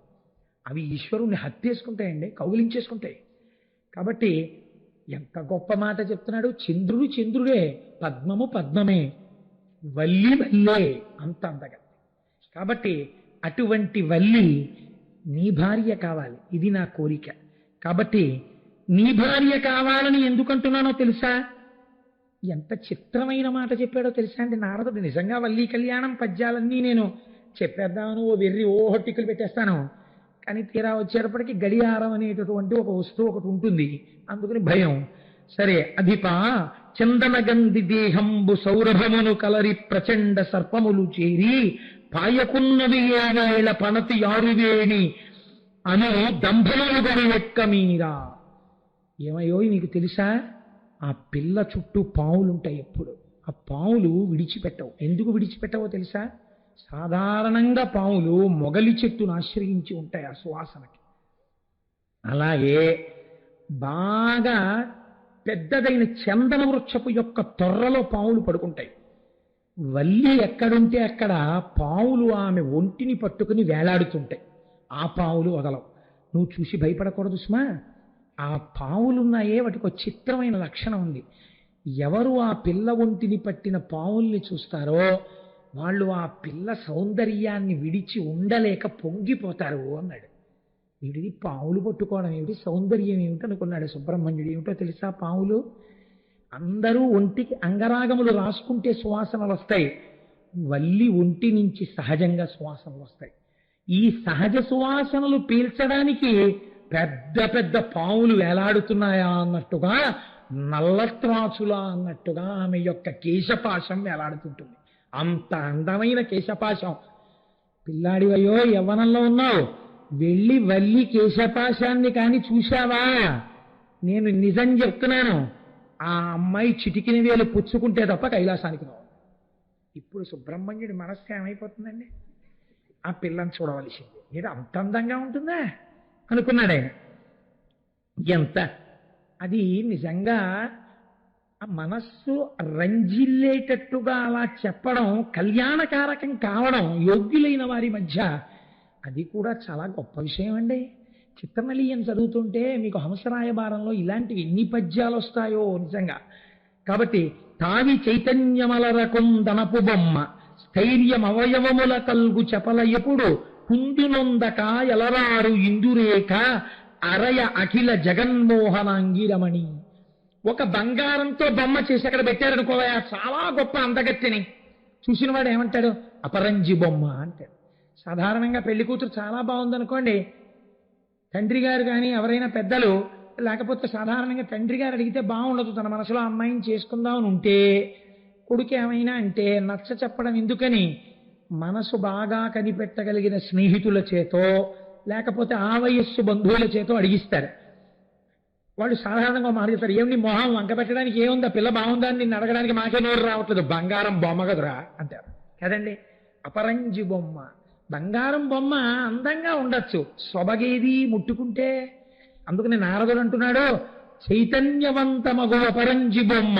అవి ఈశ్వరుణ్ణి హత్యేసుకుంటాయండి, కౌగిలించేసుకుంటాయి. కాబట్టి ఎంత గొప్ప మాట చెప్తున్నాడు. చంద్రుడు చంద్రుడే, పద్మము పద్మమే, వల్లి వల్లే, అంత అంతగా. కాబట్టి అటువంటి వల్లి నీ భార్య కావాలి, ఇది నా కోరిక. కాబట్టి నీ భార్య కావాలని ఎందుకంటున్నానో తెలుసా? ఎంత చిత్రమైన మాట చెప్పాడో తెలుసా అండి నారదుడు. నిజంగా వల్లి కళ్యాణం పద్యాలన్నీ నేను చెప్పేద్దామని ఓ వెర్రి హొట్టికలు పెట్టేస్తాను, కానీ తీరా వచ్చేటప్పటికి గడియారం అనేటటువంటి ఒక వస్తువు ఒకటి ఉంటుంది, అందుకని భయం. సరే, అధిపా చందనగంధి దేహంబు సౌరభమును కలరి ప్రచండ సర్పములు చేరి పాయకున్నవి ఏవేళ పనతి ఆరువేణి అను దంభములు ఎక్క మీరా. ఏమయ్యో నీకు తెలుసా, ఆ పిల్ల చుట్టూ పావులుంటాయి ఎప్పుడు. ఆ పావులు విడిచిపెట్టవు. ఎందుకు విడిచిపెట్టవో తెలుసా? సాధారణంగా పావులు మొగలి చెట్టును ఆశ్రయించి ఉంటాయి ఆ సువాసనకి. అలాగే బాగా పెద్దదైన చందన వృక్షపు యొక్క తొర్రలో పావులు పడుకుంటాయి. వల్లి ఎక్కడుంటే అక్కడ పావులు ఆమె ఒంటిని పట్టుకుని వేలాడుతుంటాయి. ఆ పావులు వదలవు. నువ్వు చూసి భయపడకూడదు సుమా. ఆ పావులున్నాయే వాటికి ఒక చిత్రమైన లక్షణం ఉంది. ఎవరు ఆ పిల్ల ఒంటిని పట్టిన పావుల్ని చూస్తారో వాళ్ళు ఆ పిల్ల సౌందర్యాన్ని విడిచి ఉండలేక పొంగిపోతారు అన్నాడు. వీడిది పావులు పట్టుకోవడం ఏమిటి, సౌందర్యం ఏమిటి అనుకున్నాడు సుబ్రహ్మణ్యుడు. ఏమిటో తెలుసా, పావులు అందరూ ఒంటికి అంగరాగములు రాసుకుంటే సువాసనలు వస్తాయి. వల్లి ఒంటి నుంచి సహజంగా సువాసనలు వస్తాయి. ఈ సహజ సువాసనలు పీల్చడానికి పెద్ద పెద్ద పావులు వేలాడుతున్నాయా అన్నట్టుగా, నల్లత్రాచులా అన్నట్టుగా ఆమె యొక్క కేశపాశం వేలాడుతుంటుంది. అంత అందమైన కేశపాశం. పిల్లాడివయ్యో యవ్వనంలో ఉన్నావు, వెళ్ళి వల్లి కేశపాశాన్ని కాని చూశావా? నేను నిజం చెప్తున్నాను, ఆ అమ్మాయి చిటికిన వేలు పుచ్చుకుంటే తప్ప కైలాసానికి రావు. ఇప్పుడు సుబ్రహ్మణ్యుడి మనస్సు ఏమైపోతుందండి? ఆ పిల్లని చూడవలసింది. మీరు అంత అందంగా ఉంటుందా అనుకున్నాడు ఆయన. ఎంత అది నిజంగా ఆ మనస్సు రంజిల్లేటట్టుగా అలా చెప్పడం, కళ్యాణకారకం కావడం యోగ్యులైన వారి మధ్య, అది కూడా చాలా గొప్ప విషయం అండి. చిత్తమలీయం చదువుతుంటే మీకు హంసరాయబారంలో ఇలాంటివి ఎన్ని పద్యాలు వస్తాయో నిజంగా. కాబట్టి తావి చైతన్యమలరకుందనపు బొమ్మ స్థైర్యం అవయవముల కల్గు చెప్పల ఎప్పుడు కుందునొందక ఎలరారు ఇందురేఖ అరయ అఖిల జగన్మోహనాంగిరమణి. ఒక బంగారంతో బొమ్మ చేసి అక్కడ పెట్టారనుకోవా, చాలా గొప్ప అందగత్తిని. చూసిన వాడు ఏమంటాడు? అపరంజి బొమ్మ అంటాడు. సాధారణంగా పెళ్లి కూతురు చాలా బాగుందనుకోండి, తండ్రి గారు కానీ ఎవరైనా పెద్దలు, లేకపోతే సాధారణంగా తండ్రి గారు అడిగితే బాగుండదు, తన మనసులో అమ్మాయిని చేసుకుందామని ఉంటే కొడుకు ఏమైనా అంటే నచ్చ చెప్పడం ఎందుకని, మనసు బాగా కనిపెట్టగలిగిన స్నేహితుల చేతో లేకపోతే ఆ వయస్సు బంధువుల చేతో అడిగిస్తారు. వాళ్ళు సాధారణంగా మాట చెప్తారు, ఏమి మొహం వంక పెట్టడానికి ఏముందా, పిల్ల బాగుందా అని నిన్ను అడగడానికి మాకే నోరు రావట్లేదు, బంగారం బొమ్మ కదరా అంటారు కదండి. అపరంజి బొమ్మ, బంగారం బొమ్మ అందంగా ఉండొచ్చు, సొబగేది ముట్టుకుంటే. అందుకని నారదుడు అంటున్నాడు, చైతన్యవంతమగు అపరంజి బొమ్మ,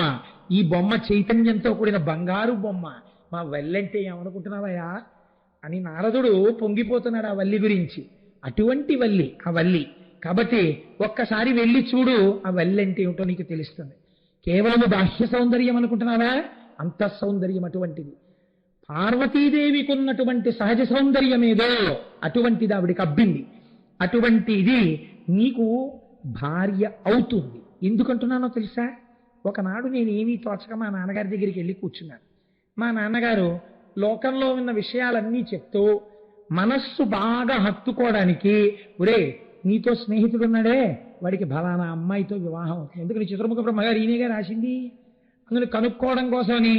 ఈ బొమ్మ చైతన్యంతో కూడిన బంగారు బొమ్మ. మా వల్లంటే ఏమనుకుంటున్నావయ్యా అని నారదుడు పొంగిపోతున్నాడు ఆ వల్లి గురించి. అటువంటి వల్లి ఆ వల్లి. కాబట్టి ఒక్కసారి వెళ్ళి చూడు, ఆ వల్లి అంటే ఏమిటో నీకు తెలుస్తుంది. కేవలము బాహ్య సౌందర్యం అనుకుంటున్నావా? అంతః సౌందర్యం అటువంటిది. పార్వతీదేవికి ఉన్నటువంటి సహజ సౌందర్యం ఏదో అటువంటిది ఆవిడికి అబ్బింది. అటువంటిది నీకు భార్య అవుతుంది. ఎందుకంటున్నానో తెలుసా? ఒకనాడు నేను ఏమీ తోచక మా నాన్నగారి దగ్గరికి వెళ్ళి కూర్చున్నాను. మా నాన్నగారు లోకంలో ఉన్న విషయాలన్నీ చెప్తూ మనస్సు బాగా హత్తుకోవడానికి, ఒరే నీతో స్నేహితుడు ఉన్నాడే వాడికి ఫలానా అమ్మాయితో వివాహం అవుతుంది. ఎందుకని చిత్రముఖ బ్రహ్మగారు ఈయనగా రాసింది. అందులో కనుక్కోవడం కోసమని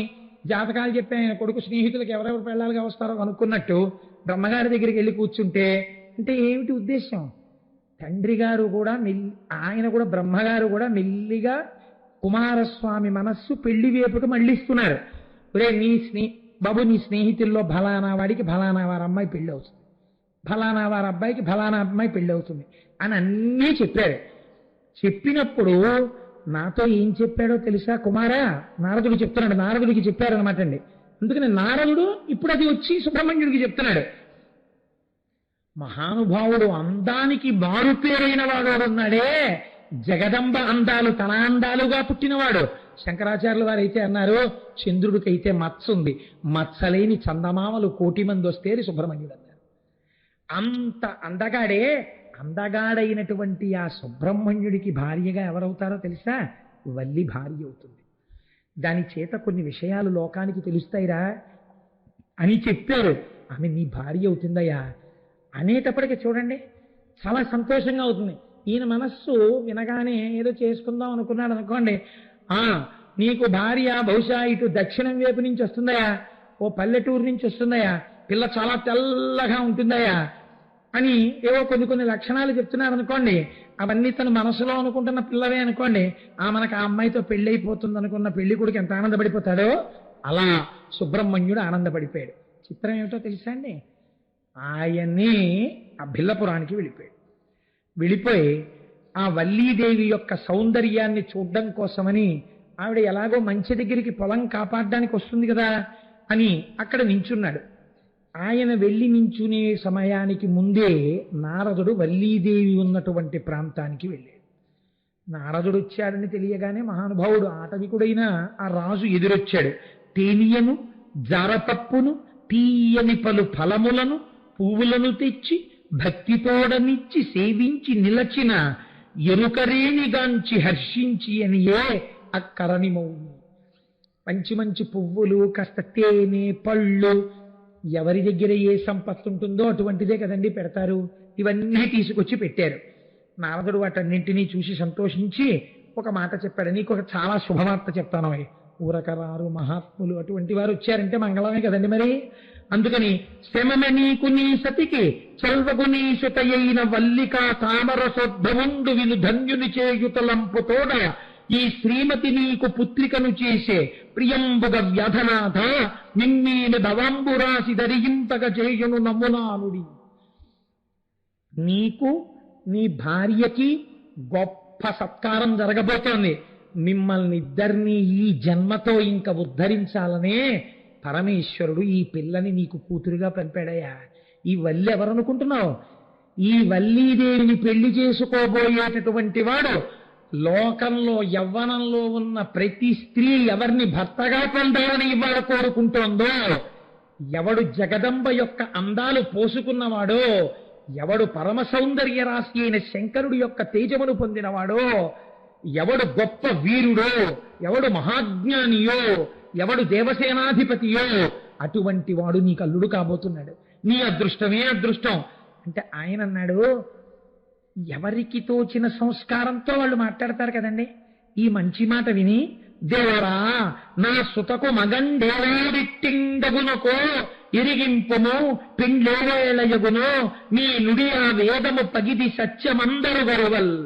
జాతకాలు చెప్పి ఆయన కొడుకు స్నేహితులకు ఎవరెవరు పెళ్ళాలుగా వస్తారో కనుక్కున్నట్టు బ్రహ్మగారి దగ్గరికి వెళ్ళి కూర్చుంటే, అంటే ఏమిటి ఉద్దేశం? తండ్రి గారు కూడా ఆయన కూడా బ్రహ్మగారు కూడా మెల్లిగా కుమారస్వామి మనస్సు పెళ్లి వైపుకు మళ్ళిస్తున్నారు. ఒరే బాబు నీ స్నేహితుల్లో ఫలానా వాడికి ఫలానా వారి అమ్మాయి పెళ్లి అవుతుంది, ఫలానా వారి అబ్బాయికి ఫలానా అమ్మాయి పెళ్లి అవుతుంది అని అన్నీ చెప్పారు. చెప్పినప్పుడు నాతో ఏం చెప్పాడో తెలుసా కుమారా? నారదుడు చెప్తున్నాడు, నారదుడికి చెప్పారనమాట అండి. అందుకని నారదుడు ఇప్పుడు అది వచ్చి సుబ్రహ్మణ్యుడికి చెప్తున్నాడు. మహానుభావుడు అందానికి మారుపేరైన వాడు ఉన్నాడే, జగదంబ అందాలు తన అందాలుగా పుట్టినవాడు. శంకరాచార్యుల వారైతే అన్నారు, చంద్రుడికైతే మత్స ఉంది, మత్సలేని చందమామలు 1,000,000 మంది వస్తే సుబ్రహ్మణ్యుడు అన్నారు. అంత అందగాడే. అందగాడైనటువంటి ఆ సుబ్రహ్మణ్యుడికి భార్యగా ఎవరవుతారో తెలుసా? వల్లి భార్య అవుతుంది. దాని చేత కొన్ని విషయాలు లోకానికి తెలుస్తాయిరా అని చెప్పారు. ఆమె నీ భార్య అవుతుందయ్యా అనేటప్పటికీ చూడండి చాలా సంతోషంగా అవుతుంది. ఈయన మనస్సు వినగానే ఏదో చేసుకుందాం అనుకున్నాడు అనుకోండి, నీకు భార్య బహుశా ఇటు దక్షిణం వైపు నుంచి వస్తుందయా, ఓ పల్లెటూరు నుంచి వస్తుందయా, పిల్ల చాలా తెల్లగా ఉంటుందయా అని ఏవో కొన్ని లక్షణాలు చెప్తున్నారు అనుకోండి, అవన్నీ తను మనసులో అనుకుంటున్న పిల్లవే అనుకోండి, మనకు ఆ అమ్మాయితో పెళ్లి అయిపోతుంది అనుకున్న పెళ్లి కొడుకు ఎంత ఆనందపడిపోతాడో అలా సుబ్రహ్మణ్యుడు ఆనందపడిపోయాడు. చిత్రం ఏమిటో తెలుసా అండి, ఆయన్ని ఆ భిల్లపురానికి వెళ్ళిపోయి ఆ వల్లీదేవి యొక్క సౌందర్యాన్ని చూడడం కోసమని ఆవిడ ఎలాగో మంచి దగ్గరికి పొలం కాపాడడానికి వస్తుంది కదా అని అక్కడ నించున్నాడు. ఆయన వెళ్ళి నించునే సమయానికి ముందే నారదుడు వల్లీదేవి ఉన్నటువంటి ప్రాంతానికి వెళ్ళాడు. నారదుడు వచ్చాడని తెలియగానే మహానుభావుడు ఆటవికుడైన ఆ రాజు ఎదురొచ్చాడు. తేనియను జారపప్పును తీయని పలు ఫలములను పువ్వులను తెచ్చి భక్తితోడనిచ్చి సేవించి నిలచిన ఎరుకరేణిగాంచి హర్షించి అనియే అక్కరని మౌని. మంచి పువ్వులు, కాస్త తేనె, పళ్ళు, ఎవరి దగ్గర ఏ సంపత్తి ఉంటుందో అటువంటిదే కదండి పెడతారు. ఇవన్నీ తీసుకొచ్చి పెట్టారు. నారదుడు వాటన్నింటినీ చూసి సంతోషించి ఒక మాట చెప్పాడు, నీకు ఒక చాలా శుభవార్త చెప్తాను. ఊరకరారు మహాత్ములు అటువంటి వారు వచ్చారంటే మంగళమే కదండి మరి. అందుకని శ్రమమే నీకు నీ సతికి చల్వగు నీ సుతయైన వల్లికా తామరసోద్భవుండు విను ధన్యుని చేయుతలంపుతోడ ఈ శ్రీమతి నీకు పుత్రికను చేసే ప్రియంబుగ వ్యధనాథ నిమ్మీని భవాంబురాసి ధరింపగ చేయును నమ్మునానుడి. నీకు నీ భార్యకి గొప్ప సత్కారం జరగబోతోంది. మిమ్మల్ని ఇద్దరినీ ఈ జన్మతో ఇంకా ఉద్ధరించాలనే పరమేశ్వరుడు ఈ పిల్లని నీకు కూతురుగా పంపాడయ్యా. ఈ వల్లి ఎవరనుకుంటున్నావు? ఈ వల్లీదేవిని పెళ్లి చేసుకోబోయేటటువంటి వాడు లోకంలో యవ్వనంలో ఉన్న ప్రతి స్త్రీ ఎవరిని భర్తగా పొందాలని ఇవాళ కోరుకుంటోందో, ఎవడు జగదంబ యొక్క అందాలు పోసుకున్నవాడో, ఎవడు పరమ సౌందర్య రాశి అయిన శంకరుడి యొక్క తేజమును పొందినవాడో, ఎవడు గొప్ప వీరుడో, ఎవడు మహాజ్ఞానియో, ఎవడు దేవసేనాధిపతియో, అటువంటి వాడు నీకు అల్లుడు కాబోతున్నాడు. నీ అదృష్టమే అదృష్టం అంటే ఆయన అన్నాడు. ఎవరికి తోచిన సంస్కారంతో వాళ్ళు మాట్లాడతారు కదండి. ఈ మంచి మాట విని, దేవరా నా సుతకు మగండేవాడిట్టిండగునకో ఇరిగింపుము పిండేవేళయగునో మీ నుడి ఆ వేదము పగిది సత్యమందరు గరువల్.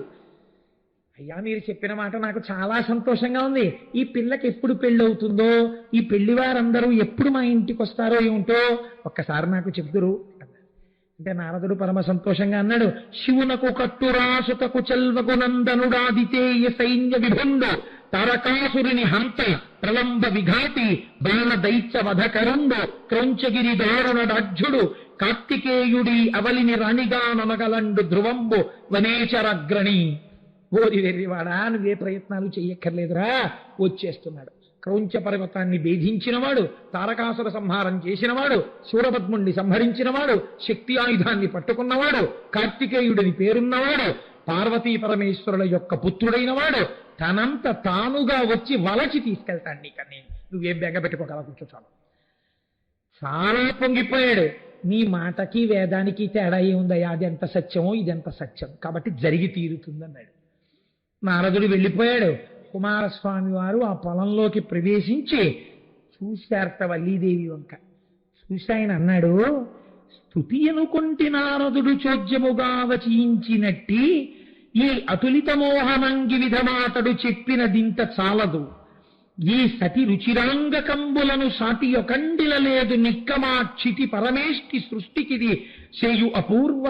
అయ్యా, మీరు చెప్పిన మాట నాకు చాలా సంతోషంగా ఉంది. ఈ పిల్లకి ఎప్పుడు పెళ్ళి అవుతుందో, ఈ పెళ్లి వారందరూ ఎప్పుడు మా ఇంటికి వస్తారో ఏమిటో ఒక్కసారి నాకు చెప్తురు అంటే నారదుడు పరమ సంతోషంగా అన్నాడు. శివునకు కట్టురాసుతకు చెల్వకు నందనుడాదితేయ సైన్య విభుండు తారకాసురుని హంత ప్రలంబ విఘాతి బాణ దైత్య వధకరుండు క్రౌంచగిరి దారుణడాఢ్యుడు కార్తికేయుడి అవలిని రాణిగా నమగలండు ధ్రువంబు వనేచరగ్రణి. ఓరి వెర్రివాడా, నువ్వే ప్రయత్నాలు చెయ్యక్కర్లేదురా, వచ్చేస్తున్నాడు. క్రౌంచ పర్వతాన్ని భేదించినవాడు, తారకాసుర సంహారం చేసినవాడు, శూరపద్ముణ్ణి సంహరించినవాడు, శక్తి ఆయుధాన్ని పట్టుకున్నవాడు, కార్తికేయుడిని పేరున్నవాడు, పార్వతీ పరమేశ్వరుల యొక్క పుత్రుడైన వాడు తనంత తానుగా వచ్చి వలచి తీసుకెళ్తాడు నీకని. నువ్వేం బెంగపెట్టుకోగల కూర్చోచాలు. చాలా పొంగిపోయాడు. నీ మాటకి వేదానికి తేడా ఏముందయ్యా, అది ఎంత సత్యమో ఇదెంత సత్యం, కాబట్టి జరిగి తీరుతుందన్నాడు. నారదుడు వెళ్ళిపోయాడు. కుమారస్వామి వారు ఆ పొలంలోకి ప్రవేశించి చూశారట వల్లీదేవి వంక. చూసి ఆయన అన్నాడు, స్తుతి అనుకుంటి నారదుడు చోద్యముగా వచించినట్టి ఈ అతులిత మోహనంగి విధమాతడు చెప్పినదింత చాలదు. ఈ సతి రుచిరాంగ కంబులను సాటి ఒకండిల లేదు నిక్కమాక్షితి పరమేష్టి సృష్టికిది చేయు అపూర్వ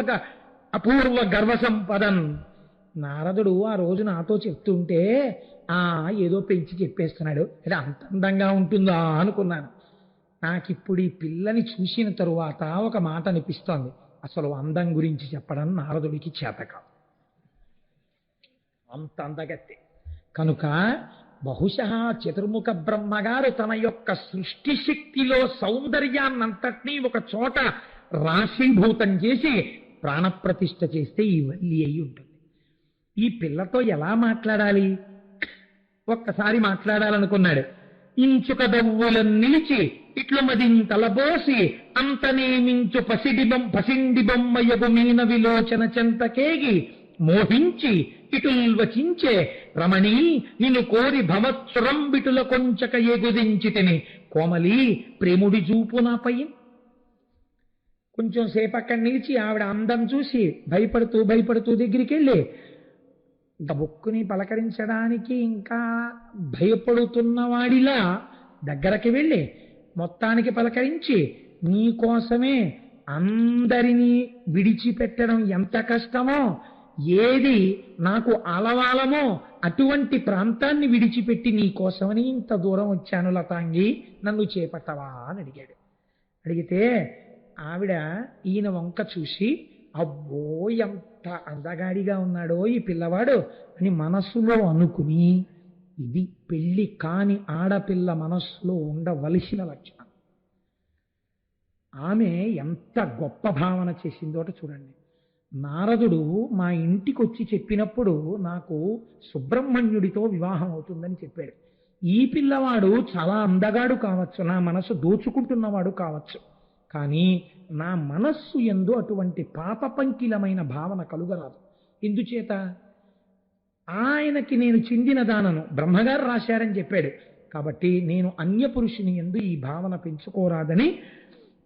గర్వ సంపదన్. నారదుడు ఆ రోజు నాతో చెప్తుంటే ఏదో పెంచి చెప్పేస్తున్నాడు, అది అంత అందంగా ఉంటుందా అనుకున్నాను. నాకిప్పుడు ఈ పిల్లని చూసిన తరువాత ఒక మాట అనిపిస్తోంది, అసలు అందం గురించి చెప్పడం నారదుడికి చేతకాదు, అంత అందగత్తే. కనుక బహుశः చతుర్ముఖ బ్రహ్మగారు తన యొక్క సృష్టి శక్తిలో సౌందర్యాన్నంతటినీ ఒక చోట రాశీభూతం చేసి ప్రాణప్రతిష్ఠ చేస్తే ఈ వల్లి అయి ఉంటుంది. ఈ పిల్లతో ఎలా మాట్లాడాలి? ఒక్కసారి మాట్లాడాలనుకున్నాడు. ఇంచుక దవ్వులను నిలిచి ఇట్లు మదింతలబోసి అంతనేమించు పసిండి బొమ్మయగు మీన విలోచన చెంతకేగి మోహించి ఇటుల్వచించే రమణీ నిన్ను కోరి భవత్సురంబిటుల కొంచక ఎగుదించి తిని కోమలి ప్రేముడి చూపు నాపై. కొంచెం సేపు అక్కడ నిలిచి ఆవిడ అందం చూసి భయపడుతూ భయపడుతూ దగ్గరికి వెళ్ళి గబుక్కుని పలకరించడానికి ఇంకా భయపడుతున్న వాడిలా దగ్గరకి వెళ్ళి మొత్తానికి పలకరించి నీకోసమే అందరినీ విడిచిపెట్టడం ఎంత కష్టమో, ఏది నాకు ఆలవాలమో అటువంటి ప్రాంతాన్ని విడిచిపెట్టి నీకోసమని ఇంత దూరం వచ్చాను లతాంగి, నన్ను చేపట్టవా అని అడిగాడు. అడిగితే ఆవిడ ఈయన వంక చూసి అబ్బో ఎంత అందగాడిగా ఉన్నాడో ఈ పిల్లవాడు అని మనస్సులో అనుకుని, ఇది పెళ్లి కాని ఆడపిల్ల మనస్సులో ఉండవలసిన లక్షణం. ఆమె ఎంత గొప్ప భావన చేసిందోట చూడండి. నారదుడు మా ఇంటికి వచ్చి చెప్పినప్పుడు నాకు సుబ్రహ్మణ్యుడితో వివాహం అవుతుందని చెప్పాడు. ఈ పిల్లవాడు చాలా అందగాడు కావచ్చు, నా మనస్సు దోచుకుంటున్నవాడు కావచ్చు, కానీ నా మనస్సు యందు అటువంటి పాపపంకిలమైన భావన కలుగరాదు. ఎందుచేత ఆయనకి నేను చెందిన దానను బ్రహ్మగారు రాశారని చెప్పాడు కాబట్టి నేను అన్యపురుషుని యందు ఈ భావన పెంచుకోరాదని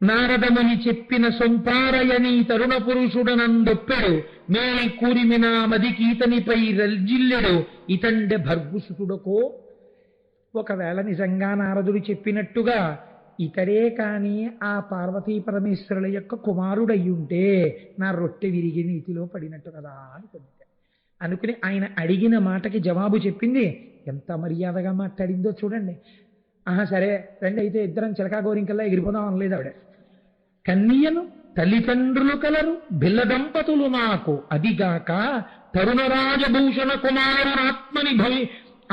నారదముని చెప్పిన సొంపారయని తరుణ పురుషుడనందొప్పెడు మేలి కూరిమిన మదికి ఇతనిపై రల్జిల్లెడు ఇతండె భర్గుసుతుడకో. ఒకవేళ నిజంగా నారదుడు చెప్పినట్టుగా ఇతడే కాని ఆ పార్వతీ పరమేశ్వరుల యొక్క కుమారుడయ్యుంటే నా రొట్టె విరిగి నీతిలో పడినట్టు కదా అనుకుని ఆయన అడిగిన మాటకి జవాబు చెప్పింది. ఎంత మర్యాదగా మాట్లాడిందో చూడండి. సరే రండి అయితే ఇద్దరం చిలకా గోరింకల్లా ఎగిరిపోదాం అనలేదు ఆవిడ. కన్యను తల్లిదండ్రులు కలరు బిల్ల దంపతులు నాకు, అదిగాక తరుణరాజభూషణ కుమారునాత్మని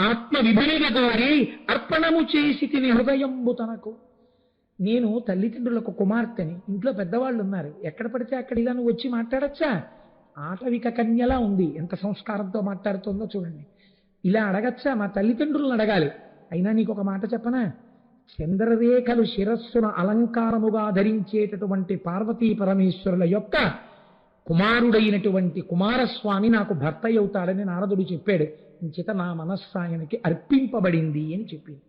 ఆత్మ విభజన కోరి అర్పణము చేసి తిని హృదయంబు తనకు. నేను తల్లిదండ్రులకు కుమార్తెని, ఇంట్లో పెద్దవాళ్ళు ఉన్నారు, ఎక్కడ పడితే అక్కడ ఇలా నువ్వు వచ్చి మాట్లాడచ్చా? ఆటవిక కన్యలా ఉంది, ఎంత సంస్కారంతో మాట్లాడుతుందో చూడండి. ఇలా అడగచ్చా? మా తల్లిదండ్రులను అడగాలి. అయినా నీకు ఒక మాట చెప్పనా, చంద్రరేఖలు శిరస్సున అలంకారముగా ధరించేటటువంటి పార్వతీ పరమేశ్వరుల యొక్క కుమారుడైనటువంటి కుమారస్వామి నాకు భర్త అవుతాడని నారదుడు చెప్పాడు. ఇంచేత నా మనస్సాయనికి అర్పింపబడింది అని చెప్పింది.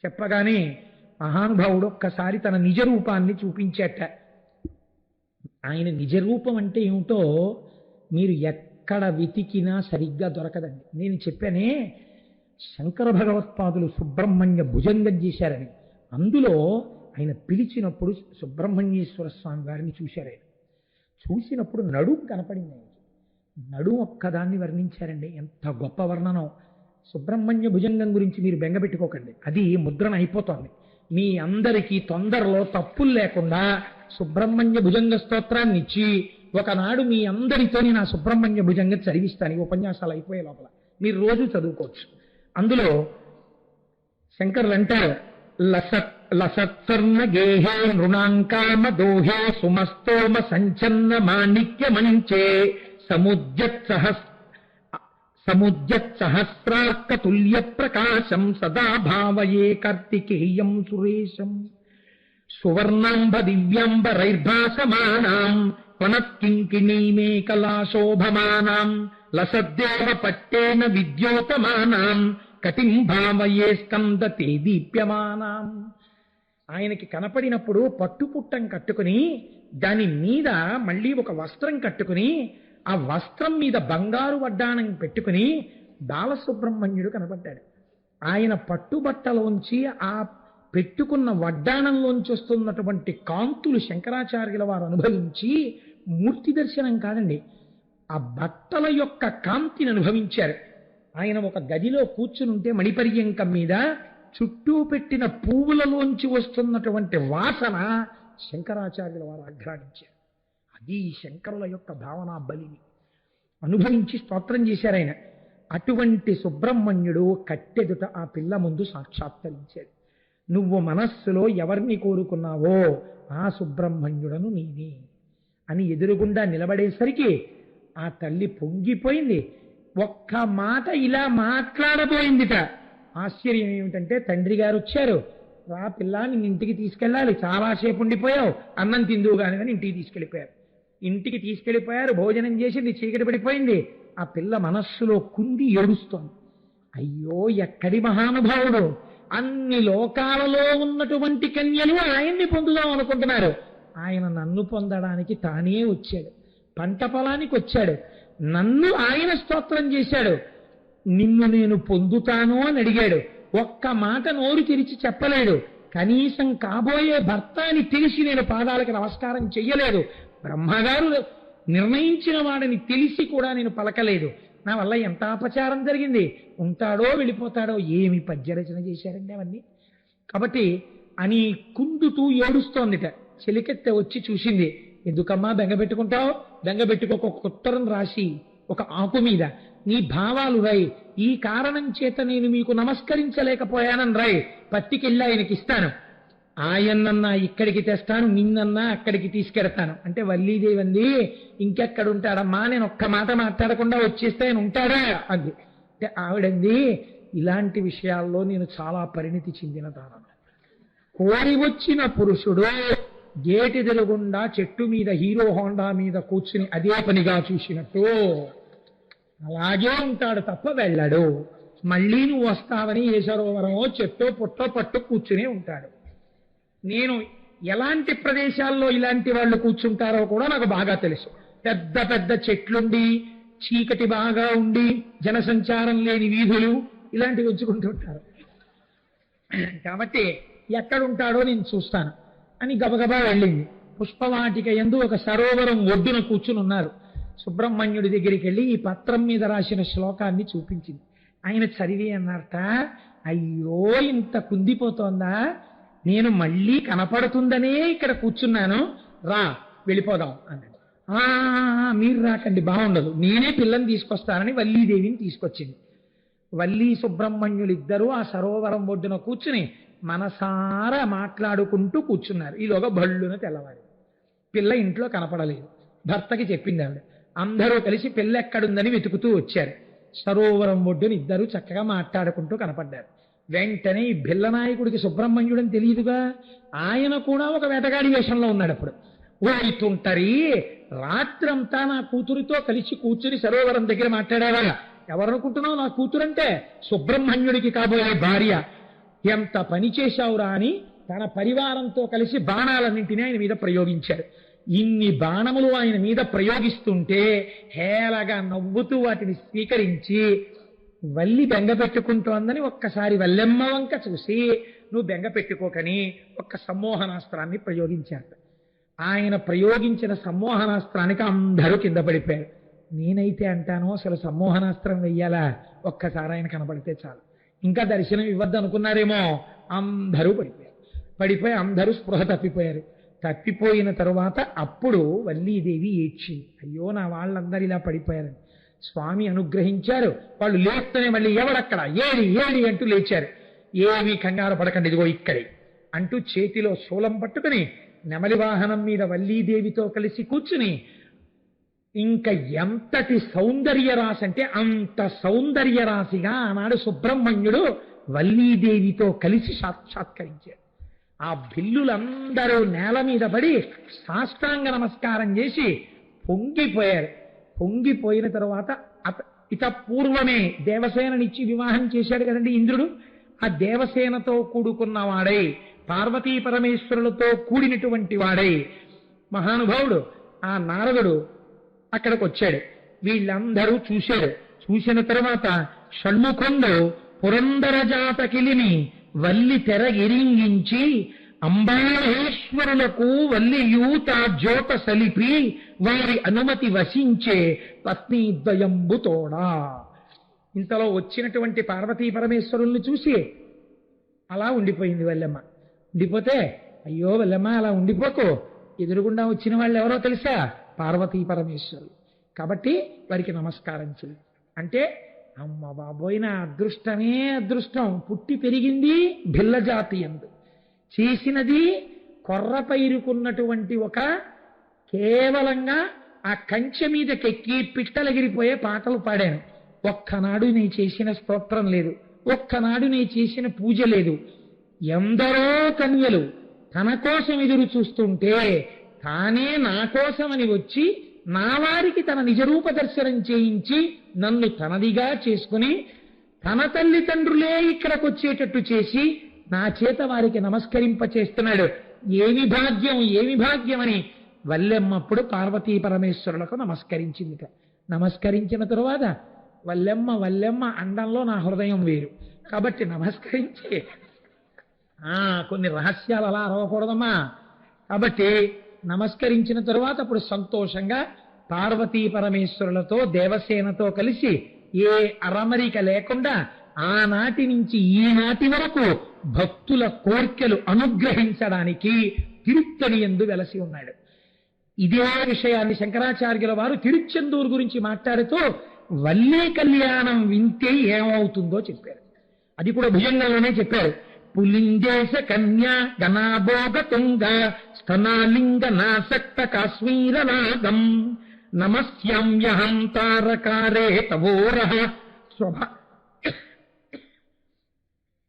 చెప్పగానే మహానుభావుడు ఒక్కసారి తన నిజ రూపాన్ని చూపించేట. ఆయన నిజ రూపం అంటే ఏమిటో మీరు ఎక్కడ వెతికినా సరిగ్గా దొరకదండి. నేను చెప్పానే శంకర భగవత్పాదులు సుబ్రహ్మణ్య భుజంగం చేశారని, అందులో ఆయన పిలిచినప్పుడు సుబ్రహ్మణ్యేశ్వర స్వామి వారిని చూశారు. ఆయన చూసినప్పుడు నడుం కనపడింది. ఆయనకి నడుం ఒక్కదాన్ని వర్ణించారండి. ఎంత గొప్ప వర్ణనం! సుబ్రహ్మణ్య భుజంగం గురించి మీరు బెంగపెట్టుకోకండి, అది ముద్రణ అయిపోతోంది. మీ అందరికీ తొందరలో తప్పులు లేకుండా సుబ్రహ్మణ్య భుజంగ స్తోత్రాన్ని ఇచ్చి ఒకనాడు మీ అందరితోని నా సుబ్రహ్మణ్య భుజంగం చదివిస్తాను. ఉపన్యాసాలు అయిపోయే లోపల మీరు రోజు చదువుకోవచ్చు. అందులో శంకరులు అంటారు, లసత్సర్ణ గేహే నృణాంకామ దోహే సుమస్తోమ సంచన్న మాణిక్య మంచే సముద్యత్ సహస్రార్కతుల్య ప్రకాశం సదా భావయే కార్తికేయం సురేశం సువర్ణాంబ దివ్యాంబరైర్భాసమానాం వనత్కింకిణీమే కళాశోభమానాం లసద్దేవ పట్టేన విద్యోతమానాం కటిం భావయే స్కందతే దీప్యమానాం. ఆయనకి కనపడినప్పుడు పట్టుపుట్టం కట్టుకుని దాని మీద మళ్ళీ ఒక వస్త్రం కట్టుకుని ఆ వస్త్రం మీద బంగారు వడ్డాణం పెట్టుకుని బాలసుబ్రహ్మణ్యుడు కనపడ్డాడు. ఆయన పట్టుబట్టలోంచి ఆ పెట్టుకున్న వడ్డాణంలోంచి వస్తున్నటువంటి కాంతులు శంకరాచార్యుల వారు అనుభవించి మూర్తి దర్శనం కాదండి, ఆ బట్టల యొక్క కాంతిని అనుభవించారు. ఆయన ఒక గదిలో కూర్చునుంటే మణిపర్యంకం మీద చుట్టూ పెట్టిన పువ్వులలోంచి వస్తున్నటువంటి వాసన శంకరాచార్యుల వారు ఆఘ్రానించారు. అది శంకరుల యొక్క భావనా బలిని అనుభవించి స్తోత్రం చేశారు ఆయన. అటువంటి సుబ్రహ్మణ్యుడు కట్టెదుట ఆ పిల్ల ముందు సాక్షాత్కరించాడు. నువ్వు మనస్సులో ఎవరిని కోరుకున్నావో ఆ సుబ్రహ్మణ్యుడను నేనే అని ఎదురుగుండా నిలబడేసరికి ఆ తల్లి పొంగిపోయింది. ఒక్క మాట ఇలా మాట్లాడబోయిందిట. ఆశ్చర్యం ఏమిటంటే తండ్రి గారు వచ్చారు, రా పిల్ల నిన్ను ఇంటికి తీసుకెళ్ళాలి, చాలాసేపు ఉండిపోయావు, అన్నం తిందువు కాని అని ఇంటికి తీసుకెళ్ళిపోయారు. ఇంటికి తీసుకెళ్ళిపోయారు, భోజనం చేసింది, చీకటి పడిపోయింది. ఆ పిల్ల మనస్సులో కుంది ఏడుస్తోంది. అయ్యో ఎక్కడి మహానుభావుడు, అన్ని లోకాలలో ఉన్నటువంటి కన్యలు ఆయన్ని పొందుదాం అనుకుంటున్నారు, ఆయన నన్ను పొందడానికి తానే వచ్చాడు. పంట పొలానికి వచ్చాడు, నన్ను ఆయన స్తోత్రం చేశాడు. నిన్ను నేను పొందుతాను అని అడిగాడు. ఒక్క మాట నోరు తెరిచి చెప్పలేడు. కనీసం కాబోయే భర్త అని తెలిసి నేను పాదాలకు నమస్కారం చెయ్యలేదు. బ్రహ్మగారు నిర్ణయించిన వాడిని తెలిసి కూడా నేను పలకలేదు. నా వల్ల ఎంత అపచారం జరిగింది. ఉంటాడో వెళ్ళిపోతాడో. ఏమి పద్యరచన చేశారండి అవన్నీ. కాబట్టి అని కుందుతూ ఏడుస్తోందిట. చెలికెత్తె వచ్చి చూసింది. ఎందుకమ్మా బెంగపెట్టుకుంటావు? బెంగపెట్టుకోక ఒక ఉత్తరం రాసి ఒక ఆకు మీద నీ భావాలు రాయి. ఈ కారణం చేత నేను మీకు నమస్కరించలేకపోయానని రాయి. పత్తికెళ్ళి ఆయనకి ఇస్తాను. ఆయన్నన్నా ఇక్కడికి తెస్తాను, నిన్నన్నా అక్కడికి తీసుకెడతాను. అంటే వల్లీదేవి అంది, ఇంకెక్కడుంటాడమ్మా, నేను ఒక్క మాట మాట్లాడకుండా వచ్చేస్తే ఆయన ఉంటాడా అంది. అంటే ఆవిడంది, ఇలాంటి విషయాల్లో నేను చాలా పరిణితి చెందిన దానను. కోరి వచ్చిన పురుషుడు గేటి ఎదురుగుండా చెట్టు మీద హీరో హోండా మీద కూర్చుని అదే పనిగా చూసినట్టు అలాగే ఉంటాడు తప్ప వెళ్ళడు. మళ్ళీ నువ్వు వస్తావని ఏ సరోవరమో చెట్టో పుట్టో పట్టు కూర్చునే ఉంటాడు. నేను ఎలాంటి ప్రదేశాల్లో ఇలాంటి వాళ్ళు కూర్చుంటారో కూడా నాకు బాగా తెలుసు. పెద్ద పెద్ద చెట్లుండి, చీకటి బాగా ఉండి, జనసంచారం లేని వీధులు, ఇలాంటివి ఉంచుకుంటుంటారు. కాబట్టి ఎక్కడుంటాడో నేను చూస్తాను అని గబగబా వెళ్ళింది. పుష్పవాటిక యందు ఒక సరోవరం ఒడ్డున కూర్చుని ఉన్నారు. సుబ్రహ్మణ్యుడి దగ్గరికి వెళ్ళి ఈ పత్రం మీద రాసిన శ్లోకాన్ని చూపించింది. ఆయన చదివి అన్నారట, అయ్యో ఇంత కుందిపోతోందా, నేను మళ్ళీ కనపడుతుందనే ఇక్కడ కూర్చున్నాను, రా వెళ్ళిపోదాం అన్నాడు. మీరు రాకండి, బాగుండదు, నేనే పిల్లని తీసుకొస్తానని వల్లీదేవిని తీసుకొచ్చింది. వల్లీ సుబ్రహ్మణ్యులిద్దరూ ఆ సరోవరం ఒడ్డున కూర్చుని మనసారా మాట్లాడుకుంటూ కూర్చున్నారు. ఈలోగా భళ్ళున తెల్లవారి. పిల్ల ఇంట్లో కనపడలేదు. భర్తకి చెప్పింది ఆవిడ. అందరూ కలిసి పిల్ల ఎక్కడుందని వెతుకుతూ వచ్చారు. సరోవరం ఒడ్డున ఇద్దరు చక్కగా మాట్లాడుకుంటూ కనపడ్డారు. వెంటనే ఈ బిల్లనాయకుడికి సుబ్రహ్మణ్యుడని తెలియదుగా, ఆయన కూడా ఒక వేటగాడి వేషంలో ఉన్నాడు. అప్పుడు ఓయితుంటరి, రాత్రంతా నా కూతురితో కలిసి కూర్చుని సరోవరం దగ్గర మాట్లాడేవా? ఎవరనుకుంటున్నావు నా కూతురంటే? సుబ్రహ్మణ్యుడికి కాబోయే భార్య. ఎంత పని చేశావురా అని తన పరివారంతో కలిసి బాణాలన్నింటినీ ఆయన మీద ప్రయోగించారు. ఇన్ని బాణములు ఆయన మీద ప్రయోగిస్తుంటే హేళగా నవ్వుతూ వాటిని స్వీకరించి వల్లి బెంగ పెట్టుకుంటోందని ఒక్కసారి వల్లెమ్మ వంక చూసి నువ్వు బెంగ పెట్టుకోకని ఒక్క సమ్మోహనాస్త్రాన్ని ప్రయోగించారు. ఆయన ప్రయోగించిన సమ్మోహనాస్త్రానికి అందరూ కింద పడిపోయారు. నేనైతే అంటాను, అసలు సమ్మోహనాస్త్రం వెయ్యాలా? ఒక్కసారి ఆయన కనబడితే చాలు, ఇంకా దర్శనం ఇవ్వద్దు అనుకున్నారేమో. అందరూ పడిపోయి అందరూ స్పృహ తప్పిపోయారు. తప్పిపోయిన తరువాత అప్పుడు వల్లీదేవి ఏడ్చింది, అయ్యో నా వాళ్ళందరూ ఇలా పడిపోయారని. స్వామి అనుగ్రహించారు. వాళ్ళు లేస్తూనే మళ్ళీ ఎవడక్కడ, ఏడి ఏడి అంటూ లేచారు. ఏమీ కంగారు పడకండి, ఇదిగో ఇక్కడే అంటూ చేతిలో శూలం పట్టుకుని నెమలి వాహనం మీద వల్లీదేవితో కలిసి కూర్చుని, ఇంకా ఎంతటి సౌందర్య రాశి అంటే అంత సౌందర్య రాశిగా ఆనాడు సుబ్రహ్మణ్యుడు వల్లీదేవితో కలిసి సాక్షాత్కరించాడు. ఆ బిల్లులందరూ నేల మీద పడి సాష్టాంగ నమస్కారం చేసి పొంగిపోయారు. పొంగిపోయిన తరువాత ఇత పూర్వమే దేవసేననిచ్చి వివాహం చేశాడు కదండి ఇంద్రుడు. ఆ దేవసేనతో కూడుకున్న వాడై, పార్వతీ పరమేశ్వరులతో కూడినటువంటి వాడై మహానుభావుడు ఆ నారదుడు అక్కడికి వచ్చాడు. వీళ్ళందరూ చూశాడు. చూసిన తర్వాత షణ్ముఖండు పురందర జాతకిలిని వల్లి తెరగిరింగించి అంబాళేశ్వరులకు వల్లియూత జ్యోత సలిపి వారి అనుమతి వసించే పత్నీద్వయంబుతోడా. ఇంతలో వచ్చినటువంటి పార్వతీ పరమేశ్వరుల్ని చూసి అలా ఉండిపోయింది వల్లెమ్మ. ఉండిపోతే, అయ్యో వల్లెమ్మ అలా ఉండిపోకు, ఎదురుగుండా వచ్చిన వాళ్ళు ఎవరో తెలుసా? పార్వతీ పరమేశ్వరులు. కాబట్టి వారికి నమస్కారం చెయ్యి అంటే, అమ్మ బాబోయ్ నా అదృష్టమే అదృష్టం. పుట్టి పెరిగింది భిల్ల జాతి యందు, చేసినది కొర్ర పైరుకున్నటువంటి ఒక కేవలంగా ఆ కంచె మీదకెక్కి పిట్టలగిరిపోయే పాటలు పాడాను. ఒక్కనాడు నీ చేసిన స్తోత్రం లేదు, ఒక్కనాడు నీ చేసిన పూజ లేదు. ఎందరో కన్యలు తన కోసం ఎదురు చూస్తుంటే తానే నా కోసమని వచ్చి నా వారికి తన నిజరూప దర్శనం చేయించి నన్ను తనదిగా చేసుకుని తన తల్లిదండ్రులే ఇక్కడికి వచ్చేటట్టు చేసి నా చేత వారికి నమస్కరింప చేస్తున్నాడు. ఏమి భాగ్యం ఏమి భాగ్యమని వల్లెమ్మప్పుడు పార్వతీ పరమేశ్వరులకు నమస్కరించిందిట. నమస్కరించిన తరువాత వల్లెమ్మ వల్లెమ్మ అండంలో నా హృదయం వేరు కాబట్టి నమస్కరించి కొన్ని రహస్యాలు అలా అరవకూడదమ్మా. కాబట్టి నమస్కరించిన తరువాత అప్పుడు సంతోషంగా పార్వతీ పరమేశ్వరులతో దేవసేనతో కలిసి ఏ అరమరిక లేకుండా ఆనాటి నుంచి ఈనాటి వరకు భక్తుల కోర్కెలు అనుగ్రహించడానికి తిరుత్తణి యందు వెలసి ఉన్నాడు. ఇదే విషయాన్ని శంకరాచార్యుల వారు తిరుచెందూరు గురించి మాట్లాడుతూ వల్లీ కళ్యాణం వింటే ఏమవుతుందో చెప్పారు. అది కూడా భుజంగంలోనే చెప్పారు. పులిందేశ కన్యా గణాభోగ తుంగ స్తనాలింగ నాసక్త కాశ్మీరనాగం నమస్యామ్యహం తారకారే తవోర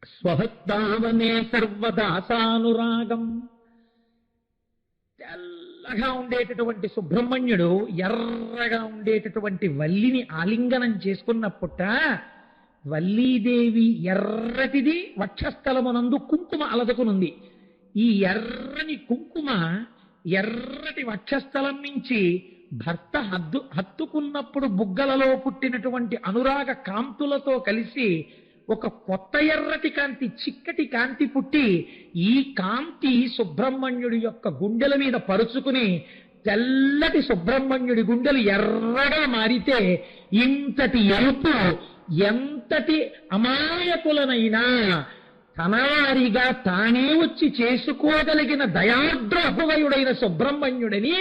స్వభక్తావనే సర్వదాసానురాగం. తెల్లగా ఉండేటటువంటి సుబ్రహ్మణ్యుడు ఎర్రగా ఉండేటటువంటి వల్లిని ఆలింగనం చేసుకున్నప్పుట వల్లీదేవి ఎర్రటిది వక్షస్థలమునందు కుంకుమ అలదుకునుంది. ఈ ఎర్రని కుంకుమ ఎర్రటి వక్షస్థలం నుంచి భర్త హత్తుకున్నప్పుడు బుగ్గలలో పుట్టినటువంటి అనురాగ కాంతులతో కలిసి ఒక కొత్త ఎర్రటి కాంతి, చిక్కటి కాంతి పుట్టి ఈ కాంతి సుబ్రహ్మణ్యుడి యొక్క గుండెల మీద పరుచుకుని తెల్లటి సుబ్రహ్మణ్యుడి గుండెలు ఎర్రగా మారితే ఇంతటి ఎరుపు ఎంతటి అమాయకులనైనా తనవారిగా తానే వచ్చి చేసుకోగలిగిన దయాద్రహృదయుడైన సుబ్రహ్మణ్యుడిని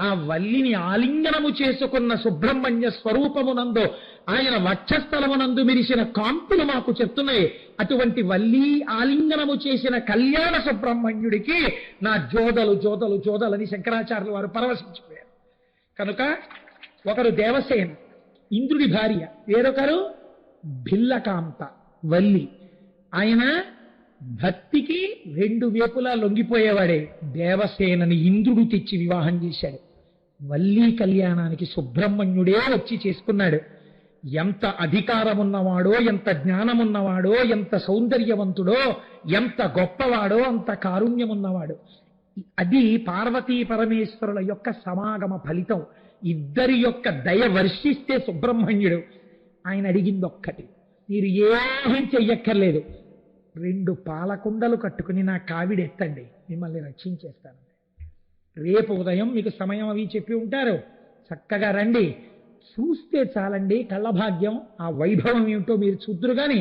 ఆ వల్లిని ఆలింగనము చేసుకున్న సుబ్రహ్మణ్య స్వరూపమునందు ఆయన వక్షస్థలమునందు మెరిసిన కాంతులు మాకు చెప్తున్నాయి. అటువంటి వల్లి ఆలింగనము చేసిన కళ్యాణ సుబ్రహ్మణ్యుడికి నా జోదలు జోదలు జోదలని శంకరాచార్యుల వారు పరవశించిపోయారు. కనుక ఒకరు దేవసేన ఇంద్రుడి భార్య, వేరొకరు భిల్లకాంత వల్లి. ఆయన భక్తికి రెండు వేపులా లొంగిపోయేవాడే. దేవసేనని ఇంద్రుడు తెచ్చి వివాహం చేశాడు. వల్లీ కళ్యాణానికి సుబ్రహ్మణ్యుడే వచ్చి చేసుకున్నాడు. ఎంత అధికారమున్నవాడో, ఎంత జ్ఞానమున్నవాడో, ఎంత సౌందర్యవంతుడో, ఎంత గొప్పవాడో, అంత కారుణ్యమున్నవాడు. అది పార్వతీ పరమేశ్వరుల యొక్క సమాగమ ఫలితం. ఇద్దరి యొక్క దయ వర్షిస్తే సుబ్రహ్మణ్యుడు ఆయన అడిగింది ఒక్కటి, మీరు ఏమీ చెయ్యక్కర్లేదు, 2 పాలకుండలు కట్టుకుని నా కావిడెత్తండి, మిమ్మల్ని రక్షించేస్తాను. రేపు ఉదయం మీకు సమయం అవి చెప్పి ఉంటారు, చక్కగా రండి, చూస్తే చాలండి కళ్ళభాగ్యం, ఆ వైభవం ఏమిటో మీరు చూద్దురు. కానీ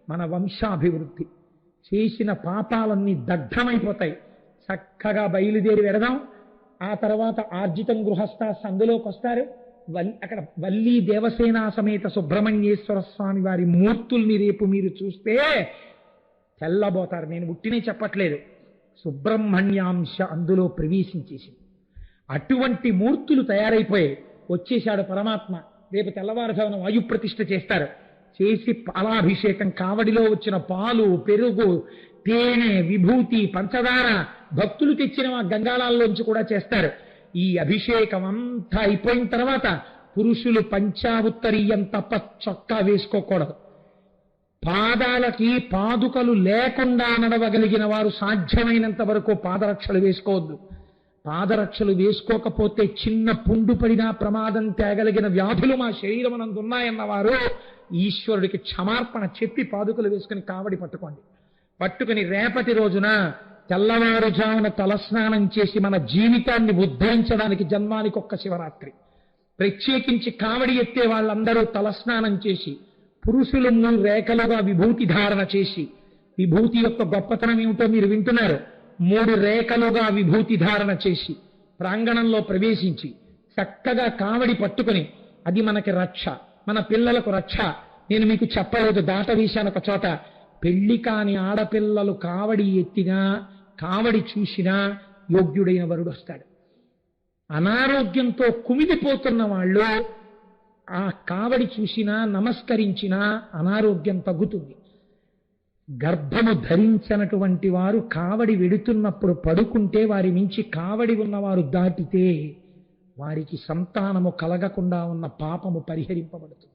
మన వంశాభివృద్ధి చేసిన పాపాలన్నీ దగ్ధమైపోతాయి. చక్కగా బయలుదేరి వెడదాం. ఆ తర్వాత ఆర్జితం గృహస్థాస్ అందులోకి వస్తారు. అక్కడ వల్లీ దేవసేనా సమేత సుబ్రహ్మణ్యేశ్వర స్వామి వారి మూర్తుల్ని రేపు మీరు చూస్తే తెల్లబోతారు. నేను ఉట్టినే చెప్పట్లేదు, సుబ్రహ్మణ్యాంశ అందులో ప్రవేశించేసింది. అటువంటి మూర్తులు తయారైపోయాయి. వచ్చేశాడు పరమాత్మ. రేపు తెల్లవారుజామున వాయుప్రతిష్ఠ చేస్తారు. చేసి పాలాభిషేకం, కావడిలో వచ్చిన పాలు, పెరుగు, తేనె, విభూతి, పంచదార భక్తులు తెచ్చిన గంగాళాల్లోంచి కూడా చేస్తారు. ఈ అభిషేకం అంతా అయిపోయిన తర్వాత పురుషులు పంచావుత్తరీయం తప్ప చొక్కా వేసుకోకూడదు. పాదాలకి పాదుకలు లేకుండా నడవగలిగిన వారు సాధ్యమైనంత వరకు పాదరక్షలు వేసుకోవద్దు. పాదరక్షలు వేసుకోకపోతే చిన్న పుండు పడినా ప్రమాదం తేగలిగిన వ్యాధులు మా శరీరమునందు ఉన్నాయన్నవారు ఈశ్వరుడికి క్షమార్పణ చెప్పి పాదుకలు వేసుకుని కావడి పట్టుకుని రేపటి రోజున తెల్లవారుజామున తలస్నానం చేసి మన జీవితాన్ని ఉద్ధరించడానికి జన్మానికి ఒక్క శివరాత్రి ప్రత్యేకించి కావడి ఎత్తే వాళ్ళందరూ తలస్నానం చేసి, పురుషులు 3 రేఖలుగా విభూతి ధారణ చేసి, విభూతి యొక్క గొప్పతనం ఏమిటో మీరు వింటున్నారు, 3 రేఖలుగా విభూతి ధారణ చేసి ప్రాంగణంలో ప్రవేశించి చక్కగా కావడి పట్టుకుని, అది మనకి రక్ష, మన పిల్లలకు రక్ష. నేను మీకు చెప్పలేదు, దాట వేశాను ఒక చోట, పెళ్లి కాని ఆడపిల్లలు కావడి ఎత్తినా, కావడి చూసినా యోగ్యుడైన వరుడు వస్తాడు. అనారోగ్యంతో కుమిలిపోతున్న వాళ్ళు ఆ కావడి చూసినా, నమస్కరించినా అనారోగ్యం తగ్గుతుంది. గర్భము ధరించినటువంటి వారు కావడి వెడుతున్నప్పుడు పడుకుంటే వారి మించి కావడి ఉన్నవారు దాటితే వారికి సంతానము కలగకుండా ఉన్న పాపము పరిహరింపబడుతుంది.